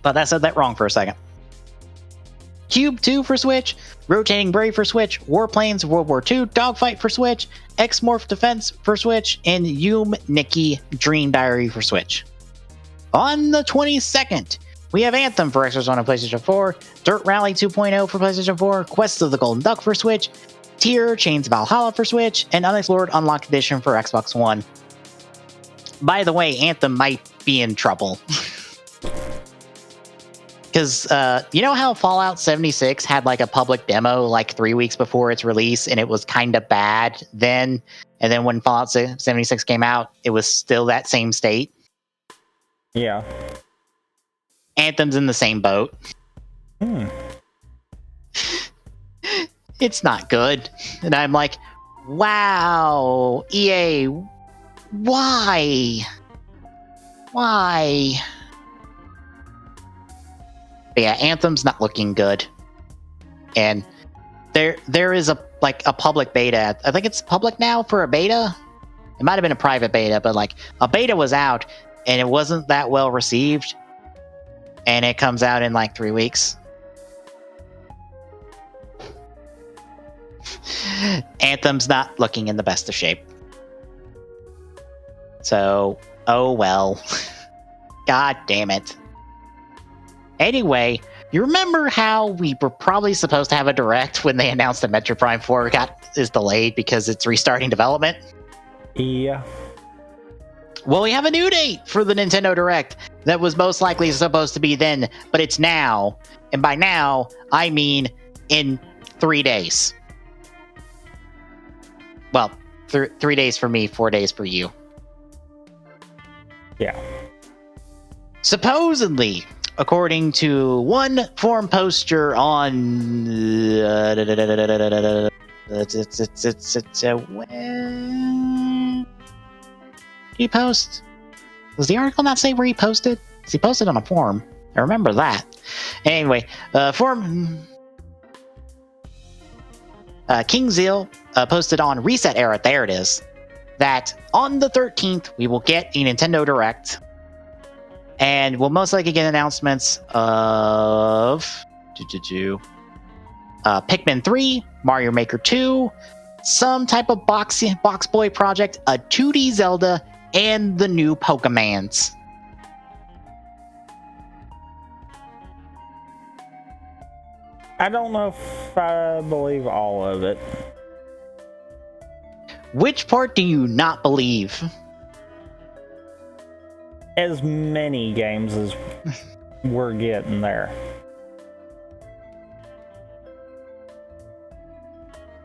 Speaker 1: Thought I said that wrong for a second. Cube 2 for Switch, Rotating Brave for Switch, Warplanes World War II Dogfight for Switch, X-Morph Defense for Switch, and Yume Nikki Dream Diary for Switch. On the 22nd, we have Anthem for Xbox One and PlayStation 4, Dirt Rally 2.0 for PlayStation 4, Quest of the Golden Duck for Switch, Tier Chains of Valhalla for Switch, and Unexplored Unlocked Edition for Xbox One. By the way, Anthem might be in trouble. Because you know how Fallout 76 had like a public demo like 3 weeks before its release, and it was kind of bad then, and then when Fallout 76 came out, it was still that same state?
Speaker 2: Yeah.
Speaker 1: Anthem's in the same boat. It's not good. And I'm like, wow, EA, why? Why? But yeah, Anthem's not looking good. And there is a public beta. I think it's public now for a beta. It might have been a private beta, but like a beta was out and it wasn't that well received. And it comes out in like 3 weeks. Anthem's not looking in the best of shape. So, oh well. God damn it. Anyway, you remember how we were probably supposed to have a direct when they announced that Metroid Prime 4 is delayed because it's restarting development?
Speaker 2: Yeah.
Speaker 1: Well, we have a new date for the Nintendo Direct that was most likely supposed to be then, but it's now. And by now, I mean in 3 days. Well, 3 days for me, 4 days for you.
Speaker 2: Yeah.
Speaker 1: Supposedly, according to one forum poster on when he post? Does the article not say where he posted? He posted on a forum. I remember that. Anyway, King Zeal posted on Reset Era, there it is, that on the 13th, we will get a Nintendo Direct. And we'll most likely get announcements of Pikmin 3, Mario Maker 2, some type of box boy project, a 2D Zelda, and the new Pokemans.
Speaker 2: I don't know if I believe all of it.
Speaker 1: Which part do you not believe?
Speaker 2: As many games as we're getting there.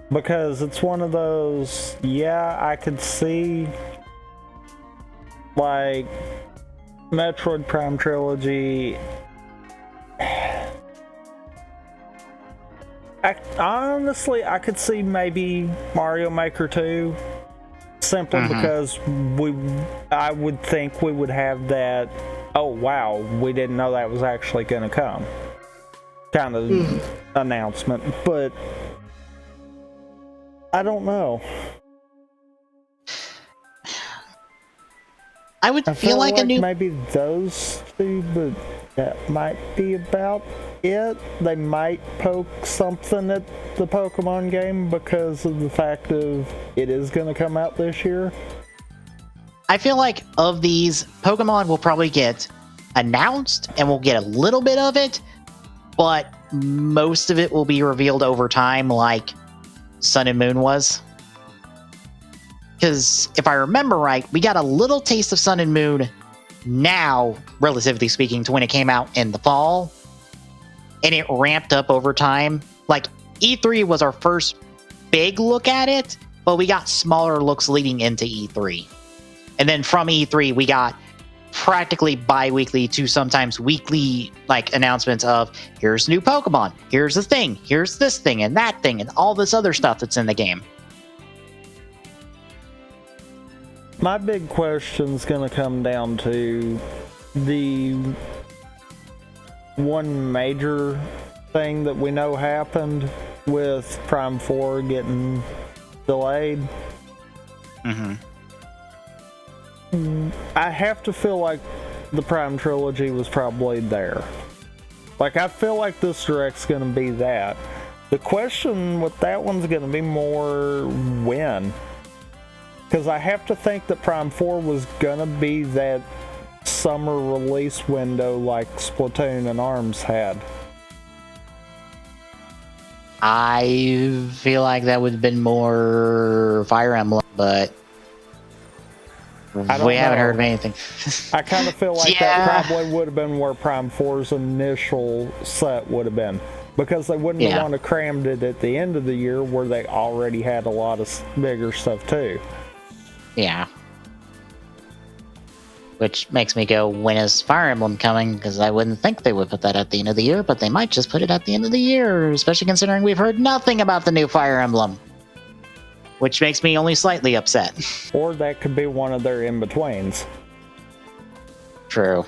Speaker 2: Because it's one of those, yeah, I could see like Metroid Prime Trilogy. I could see maybe Mario Maker 2 simply because I would think we would have that, oh wow, we didn't know that was actually going to come kind of announcement, but I don't know.
Speaker 1: I would feel like a new...
Speaker 2: maybe those two, but that might be about it. They might poke something at the Pokemon game because of the fact of it is going to come out this year.
Speaker 1: I feel like of these, Pokemon will probably get announced and we'll get a little bit of it, but most of it will be revealed over time like Sun and Moon was. Because if I remember right, we got a little taste of Sun and Moon now, relatively speaking, to when it came out in the fall. And it ramped up over time. Like, E3 was our first big look at it, but we got smaller looks leading into E3. And then from E3, we got practically bi-weekly to sometimes weekly like announcements of here's new Pokemon, here's the thing, here's this thing and that thing and all this other stuff that's in the game.
Speaker 2: My big question's gonna come down to the one major thing that we know happened with Prime 4 getting delayed. I have to feel like the Prime Trilogy was probably there. Like, I feel like this Direct's gonna be that. The question with that one's gonna be more when. Because I have to think that Prime 4 was gonna be that summer release window like Splatoon and ARMS had.
Speaker 1: I feel like that would have been more Fire Emblem, but we haven't heard of anything.
Speaker 2: I kind of feel like that probably would have been where Prime 4's initial set would have been. Because they wouldn't have wanted to crammed it at the end of the year where they already had a lot of bigger stuff too.
Speaker 1: Yeah. Which makes me go, when is Fire Emblem coming? Because I wouldn't think they would put that at the end of the year, but they might just put it at the end of the year, especially considering we've heard nothing about the new Fire Emblem. Which makes me only slightly upset.
Speaker 2: Or that could be one of their in-betweens.
Speaker 1: True.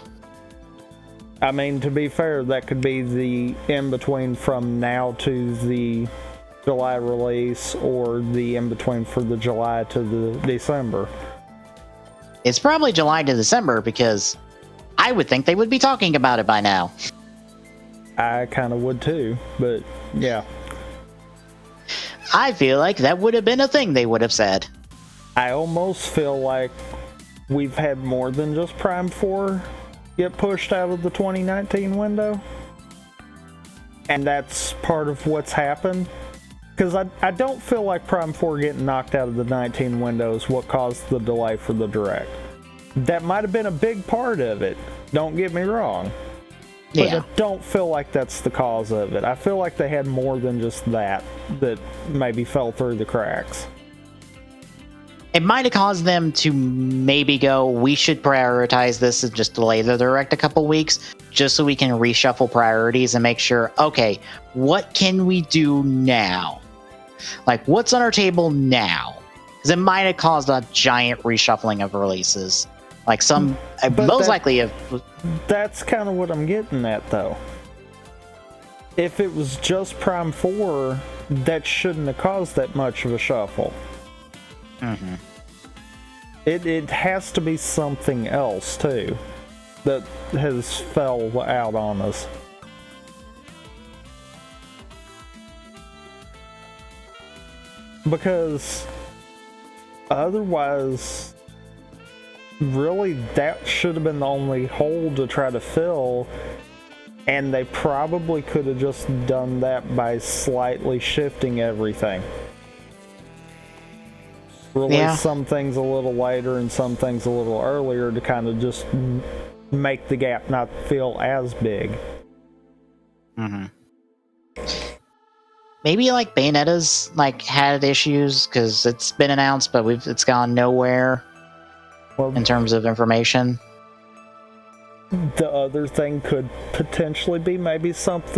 Speaker 2: I mean, to be fair, that could be the in-between from now to the July release, or the in-between for the July to the December.
Speaker 1: It's probably July to December, because I would think they would be talking about it by now.
Speaker 2: I kind of would too, but yeah.
Speaker 1: I feel like that would have been a thing they would have said.
Speaker 2: I almost feel like we've had more than just Prime 4 get pushed out of the 2019 window. And that's part of what's happened. Because I don't feel like Prime 4 getting knocked out of the 19 window is what caused the delay for the Direct. That might have been a big part of it, don't get me wrong. But I don't feel like that's the cause of it. I feel like they had more than just that maybe fell through the cracks.
Speaker 1: It might have caused them to maybe go, we should prioritize this and just delay the Direct a couple weeks, just so we can reshuffle priorities and make sure, okay, what can we do now? Like, what's on our table now? Because it might have caused a giant reshuffling of releases. Like some, most likely...
Speaker 2: That's kind of what I'm getting at, though. if it was just Prime 4, that shouldn't have caused that much of a shuffle.
Speaker 1: Mm-hmm.
Speaker 2: It has to be something else, too, that has fell out on us. Because otherwise, really, that should have been the only hole to try to fill, and they probably could have just done that by slightly shifting everything. Release some things a little later and some things a little earlier to kind of just make the gap not feel as big.
Speaker 1: Mm-hmm. Maybe like Bayonetta's like had issues because it's been announced, but it's gone nowhere in terms of information.
Speaker 2: The other thing could potentially be maybe some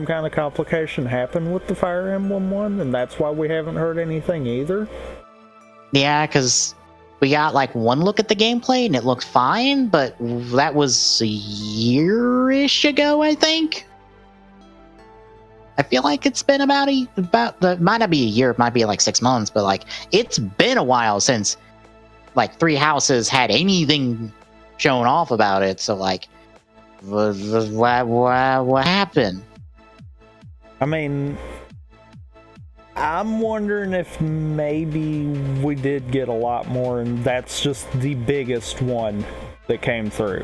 Speaker 2: kind of complication happened with the Fire Emblem one, and that's why we haven't heard anything either.
Speaker 1: Yeah, because we got like one look at the gameplay and it looked fine, but that was a year-ish ago, I think. I feel like it's been it might not be a year, it might be like 6 months, but like it's been a while since like Three Houses had anything shown off about it. So like, what happened?
Speaker 2: I mean, I'm wondering if maybe we did get a lot more, and that's just the biggest one that came through.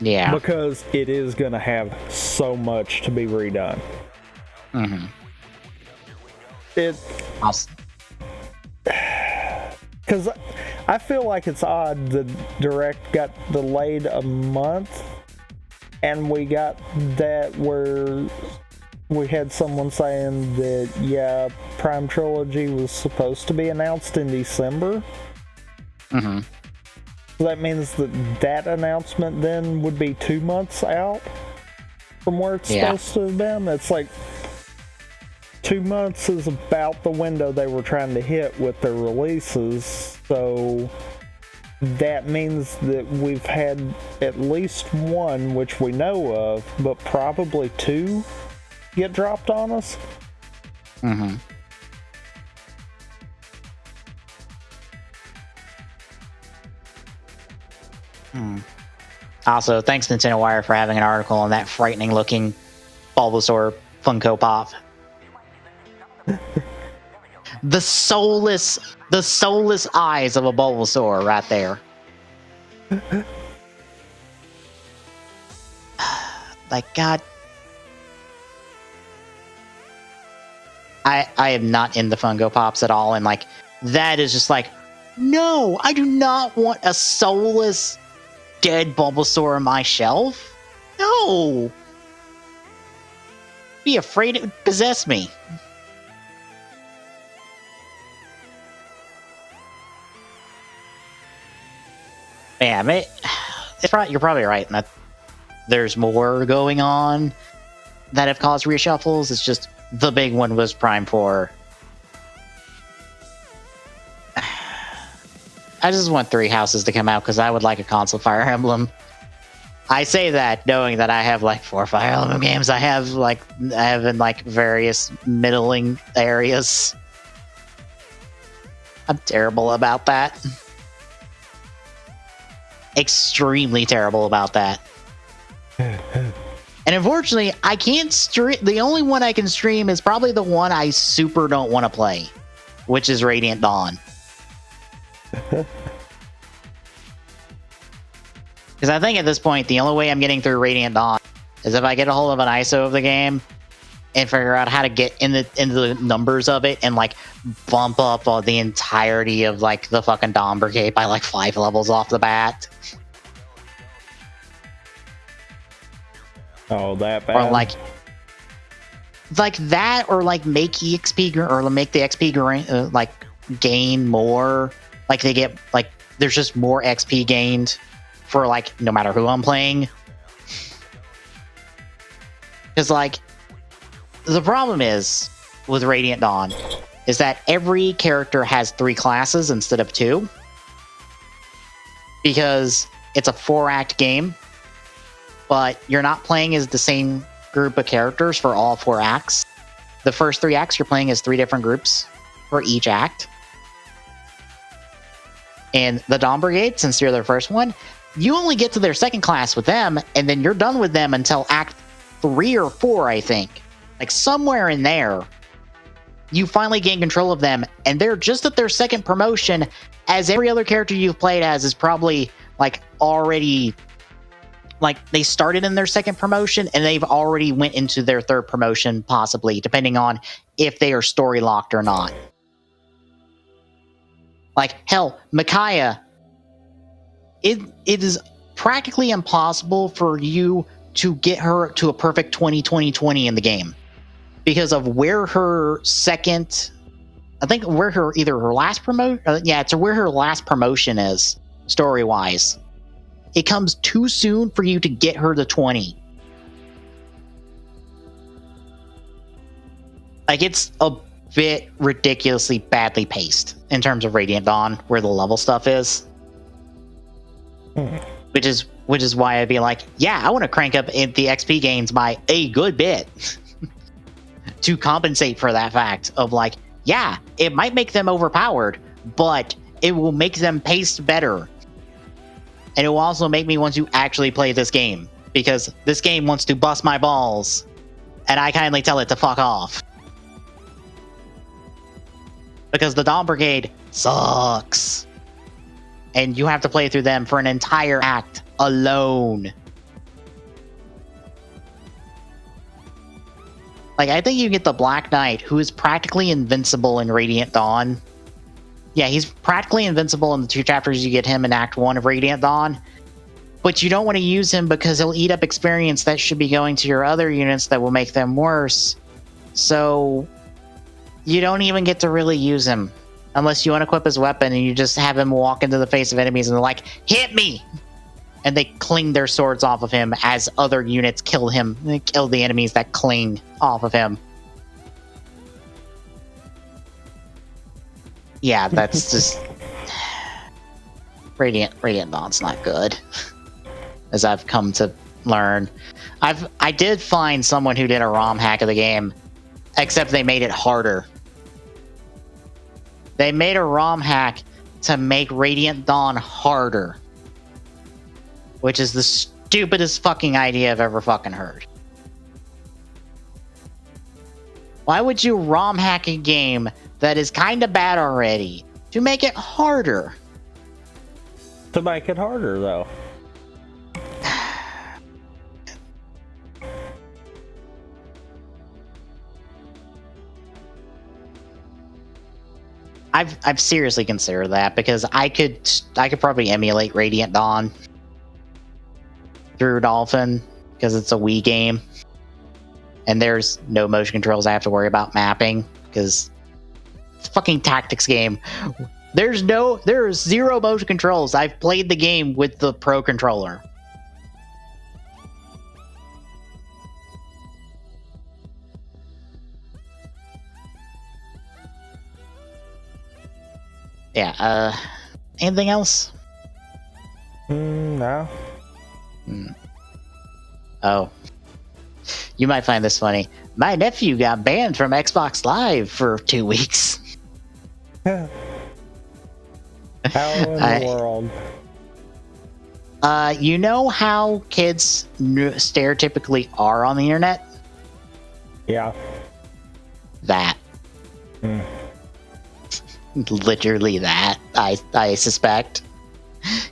Speaker 1: Yeah,
Speaker 2: because it is going to have so much to be redone.
Speaker 1: Mm-hmm.
Speaker 2: Because I feel like it's odd the Direct got delayed a month, and we got that where we had someone saying that, yeah, Prime Trilogy was supposed to be announced in December.
Speaker 1: Mm-hmm.
Speaker 2: So that means that announcement then would be 2 months out from where it's supposed to have been. It's like 2 months is about the window they were trying to hit with their releases, so that means that we've had at least one, which we know of, but probably two get dropped on us.
Speaker 1: Mm-hmm. Also, thanks Nintendo Wire for having an article on that frightening looking Bulbasaur Funko Pop. the soulless eyes of a Bulbasaur right there. Like, God. I am not in the Funko Pops at all, and like that is just like, no, I do not want a soulless dead Bulbasaur on my shelf. No. Be afraid it would possess me. Yeah, you're probably right in that there's more going on that have caused reshuffles. It's just the big one was Prime 4. I just want Three Houses to come out because I would like a console Fire Emblem. I say that knowing that I have like 4 Fire Emblem games. I have in like various middling areas. I'm terrible about that. Extremely terrible about that. And unfortunately, I can't stream. The only one I can stream is probably the one I super don't want to play, which is Radiant Dawn. Because I think at this point, the only way I'm getting through Radiant Dawn is if I get a hold of an ISO of the game and figure out how to get into the numbers of it and like bump up all the entirety of like the fucking Dawn Brigade by like 5 levels off the bat.
Speaker 2: Oh, that bad.
Speaker 1: Or like that, or like make EXP or make the XP like gain more. Like they get like there's just more XP gained for like no matter who I'm playing. Because like the problem is with Radiant Dawn is that every character has 3 classes instead of 2. Because it's a 4-act game. but you're not playing as the same group of characters for all 4 acts. The first 3 acts, you're playing as 3 different groups for each act. And the Dawn Brigade, since you're their first one, you only get to their second class with them, and then you're done with them until Act 3 or 4, I think. Like, somewhere in there, you finally gain control of them, and they're just at their second promotion, as every other character you've played as is probably, like, already... Like, they started in their second promotion, and they've already went into their third promotion, possibly, depending on if they are story-locked or not. Like, hell, Micaiah, it is practically impossible for you to get her to a perfect 20-20-20 in the game. Because of where her second... I think where her... Either her last promotion... yeah, it's where her last promotion is, story-wise. It comes too soon for you to get her to 20. Like, it's a bit ridiculously badly paced in terms of Radiant Dawn, where the level stuff is. Which is why I'd be like, yeah, I want to crank up the XP gains by a good bit to compensate for that fact of, like, yeah, it might make them overpowered, but it will make them paced better. And it will also make me want to actually play this game, because this game wants to bust my balls, and I kindly tell it to fuck off. Because the Dawn Brigade sucks. And you have to play through them for an entire act alone. Like, I think you get the Black Knight, who is practically invincible in Radiant Dawn. Yeah, he's practically invincible in the 2 chapters you get him in Act 1 of Radiant Dawn. But you don't want to use him because he'll eat up experience that should be going to your other units that will make them worse. So you don't even get to really use him unless you unequip his weapon and you just have him walk into the face of enemies and they're like, hit me! And they cling their swords off of him as other units kill him. They kill the enemies that cling off of him. Yeah, that's just... Radiant Dawn's not good, as I've come to learn. I did find someone who did a ROM hack of the game, except they made it harder. They made a ROM hack to make Radiant Dawn harder, which is the stupidest fucking idea I've ever fucking heard. Why would you ROM hack a game that is kind of bad already to make it harder?
Speaker 2: To make it harder, though.
Speaker 1: I've seriously considered that, because I could probably emulate Radiant Dawn through Dolphin, because it's a Wii game, and there's no motion controls I have to worry about mapping, because it's a fucking tactics game. There are 0 motion controls. I've played the game with the Pro controller. Yeah, anything else?
Speaker 2: No.
Speaker 1: Oh. You might find this funny. My nephew got banned from Xbox Live for 2 weeks.
Speaker 2: How in the world?
Speaker 1: You know how kids stereotypically are on the internet?
Speaker 2: Yeah.
Speaker 1: That. Literally that, I suspect.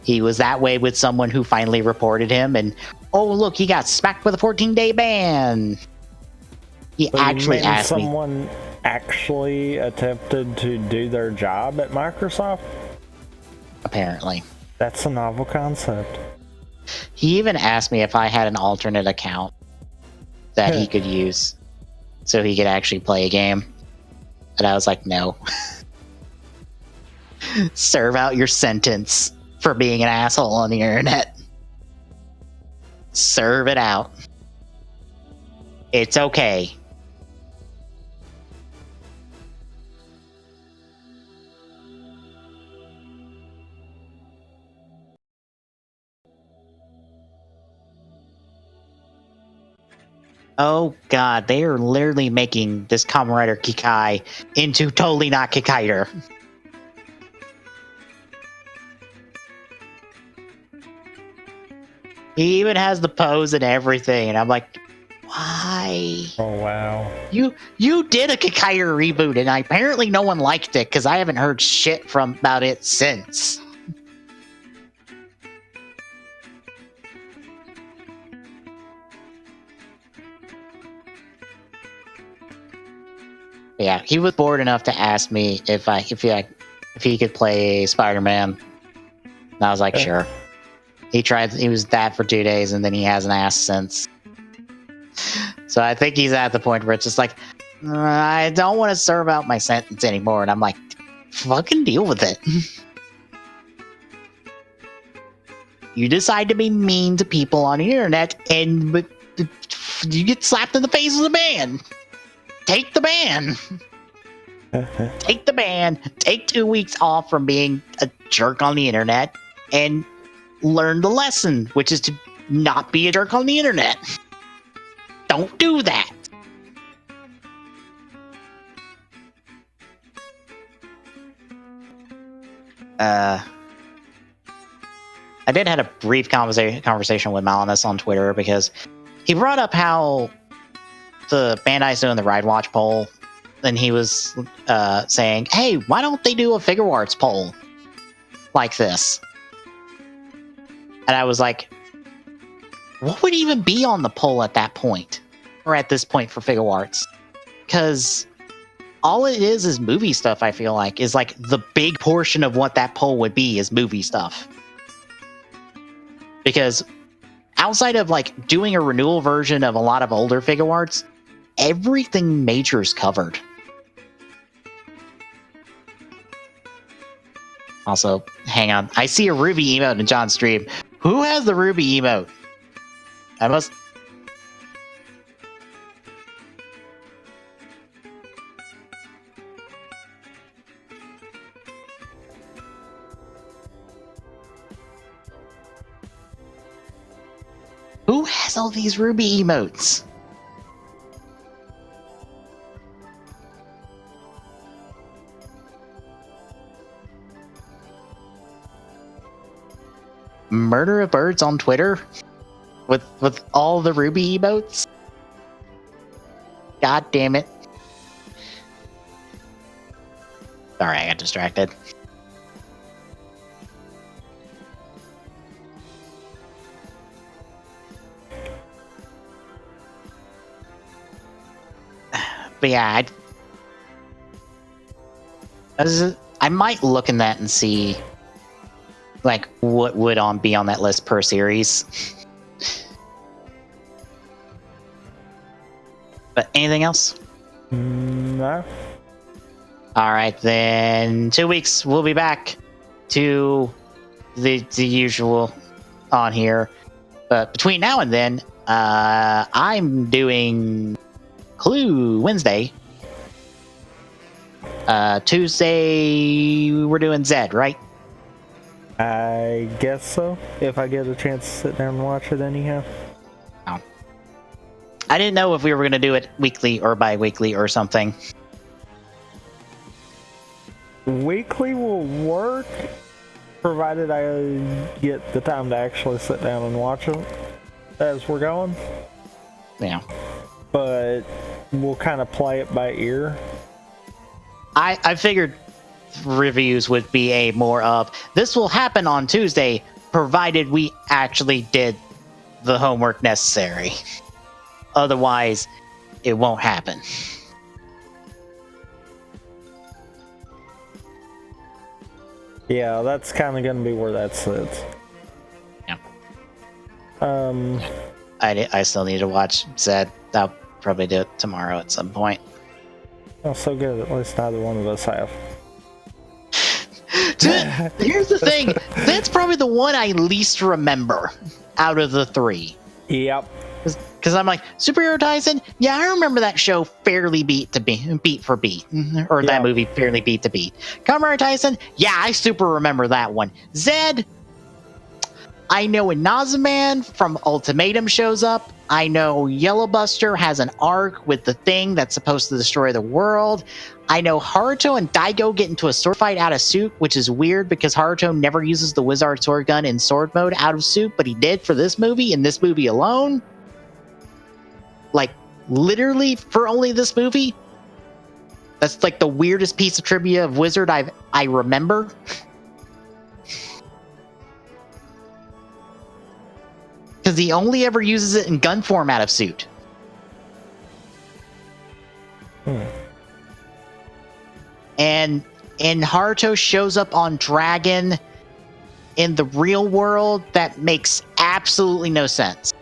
Speaker 1: He was that way with someone who finally reported him, and oh look, he got smacked with a 14-day ban. He actually asked me.
Speaker 2: Someone actually attempted to do their job at Microsoft?
Speaker 1: Apparently.
Speaker 2: That's a novel concept.
Speaker 1: He even asked me if I had an alternate account that he could use so he could actually play a game. And I was like, no. Serve out your sentence for being an asshole on the internet. Serve it out. It's okay. Oh god, they are literally making this Kamen Rider Kikai into totally not Kikaider. He even has the pose and everything, and I'm like, why?
Speaker 2: Oh wow.
Speaker 1: You did a Kikaider reboot, and apparently no one liked it because I haven't heard shit about it since. Yeah, he was bored enough to ask me if he could play Spider-Man. And I was like, sure. He was that for 2 days, and then he hasn't asked since. So I think he's at the point where it's just like, I don't want to serve out my sentence anymore. And I'm like, fucking deal with it. You decide to be mean to people on the internet, and you get slapped in the face with a ban. Take the ban. Take the ban. Take 2 weeks off from being a jerk on the internet and learn the lesson, which is to not be a jerk on the internet. Don't do that. I did had a brief conversation with Malinus on Twitter because he brought up how the Bandai's doing the Ride Watch poll, and he was saying, hey, why don't they do a Figure Arts poll like this? And I was like, what would even be on the poll at that point? Or at this point for Figure Arts? Because all it is movie stuff, I feel like, is like the big portion of what that poll would be is movie stuff. Because outside of like doing a renewal version of a lot of older Figure Arts, everything major is covered. Also, hang on. I see a Ruby emote in John's stream. Who has the Ruby emote? I must... Who has all these Ruby emotes? Murder of Birds on Twitter? With all the Ruby emotes? God damn it. Sorry, I got distracted. But yeah, I might look in that and see like what would be on that list per series. But anything else?
Speaker 2: No.
Speaker 1: All right, then 2 weeks we'll be back to the usual on here. But between now and then, I'm doing Clue Wednesday. Tuesday we're doing Zed, right?
Speaker 2: I guess so. If I get a chance to sit down and watch it anyhow.
Speaker 1: Oh. I didn't know if we were going to do it weekly or bi-weekly or something.
Speaker 2: Weekly will work, provided I get the time to actually sit down and watch it as we're going.
Speaker 1: Yeah.
Speaker 2: But we'll kind of play it by ear.
Speaker 1: I figured reviews would be a more of, this will happen on Tuesday, provided we actually did the homework necessary. Otherwise, it won't happen.
Speaker 2: Yeah, that's kind of going to be where that sits.
Speaker 1: Yeah. I still need to watch Zed. I'll probably do it tomorrow at some point.
Speaker 2: Oh, so good. At least neither one of us have.
Speaker 1: Here's the thing. That's probably the one I least remember out of the three.
Speaker 2: Yep.
Speaker 1: Because I'm like, Superhero Tyson? Yeah, I remember that show fairly beat for beat. Or that movie fairly beat to beat. Kamen Rider Tyson? Yeah, I super remember that one. Zed? I know when Nazaman from Ultimatum shows up. I know Yellow Buster has an arc with the thing that's supposed to destroy the world. I know Haruto and Daigo get into a sword fight out of suit, which is weird because Haruto never uses the Wizard Sword Gun in sword mode out of suit, but he did for this movie, and this movie alone. Like, literally for only this movie. That's like the weirdest piece of trivia of Wizard I remember. Because he only ever uses it in gun form out of suit. And Haruto shows up on Dragon in the real world. That makes absolutely no sense.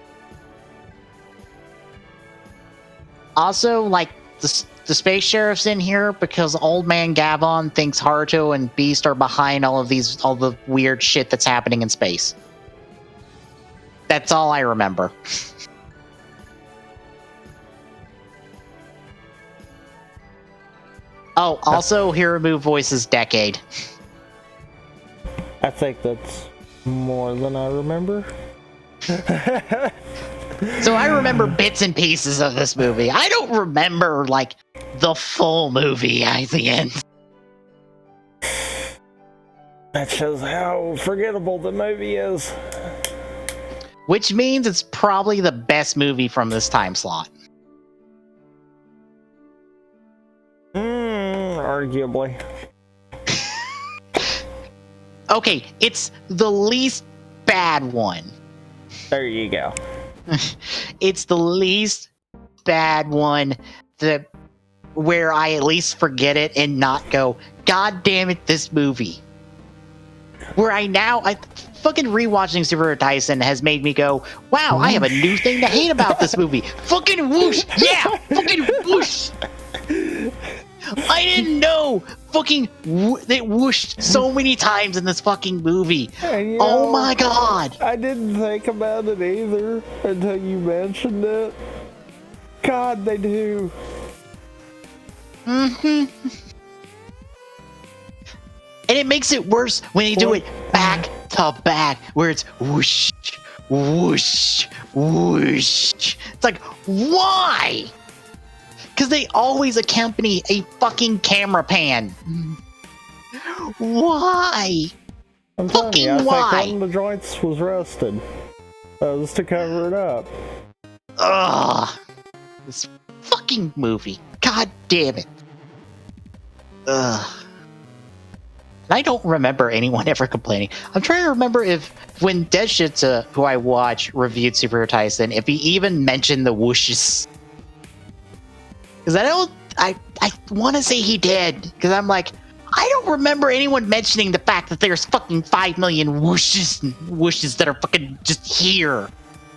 Speaker 1: Also, like, the space sheriff's in here because old man Gavon thinks Haruto and Beast are behind all the weird shit that's happening in space. That's all I remember. Oh, also Hiramu voices Decade.
Speaker 2: I think that's more than I remember.
Speaker 1: So I remember bits and pieces of this movie. I don't remember, like, the full movie at the end.
Speaker 2: That shows how forgettable the movie is.
Speaker 1: Which means it's probably the best movie from this time slot.
Speaker 2: Arguably.
Speaker 1: Okay, it's the least bad one.
Speaker 2: There you go.
Speaker 1: It's the least bad one where I at least forget it and not go, God damn it, this movie. Where I fucking rewatching Super Tyson has made me go, wow, I have a new thing to hate about this movie. Fucking whoosh! Yeah! Fucking whoosh! I didn't know fucking it whooshed so many times in this fucking movie.
Speaker 2: And,
Speaker 1: oh my god!
Speaker 2: I didn't think about it either until you mentioned it. God, they do.
Speaker 1: Mm-hmm. And it makes it worse when you do it back to back, where it's whoosh, whoosh, whoosh. It's like, why? Because they always accompany a fucking camera pan. Why?
Speaker 2: I'm telling
Speaker 1: fucking
Speaker 2: you, I
Speaker 1: why?
Speaker 2: think one of the joints was rusted. That was to cover it up.
Speaker 1: Ugh. This fucking movie. God damn it. Ugh. I don't remember anyone ever complaining. I'm trying to remember if when Deadshitza, who I watch, reviewed Super Tyson, if he even mentioned the whooshes. Because I want to say he did. Because I'm like, I don't remember anyone mentioning the fact that there's fucking 5 million whooshes that are fucking just here.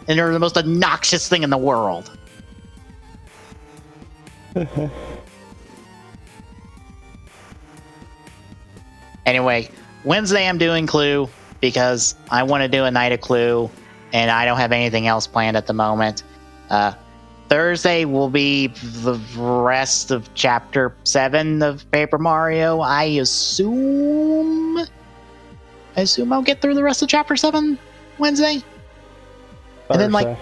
Speaker 1: And they're the most obnoxious thing in the world. Anyway, Wednesday I'm doing Clue because I want to do a night of Clue and I don't have anything else planned at the moment. Thursday will be the rest of Chapter 7 of Paper Mario. I assume I'll get through the rest of Chapter 7 Wednesday. And then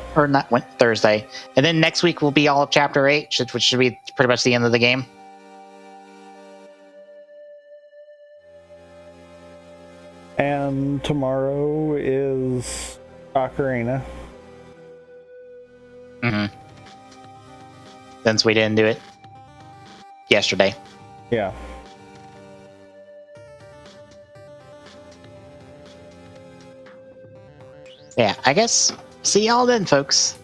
Speaker 1: Thursday. And then next week will be all of Chapter 8, which should be pretty much the end of the game.
Speaker 2: And tomorrow is Ocarina.
Speaker 1: Mm-hmm. Since we didn't do it yesterday.
Speaker 2: Yeah.
Speaker 1: Yeah, I guess see y'all then, folks.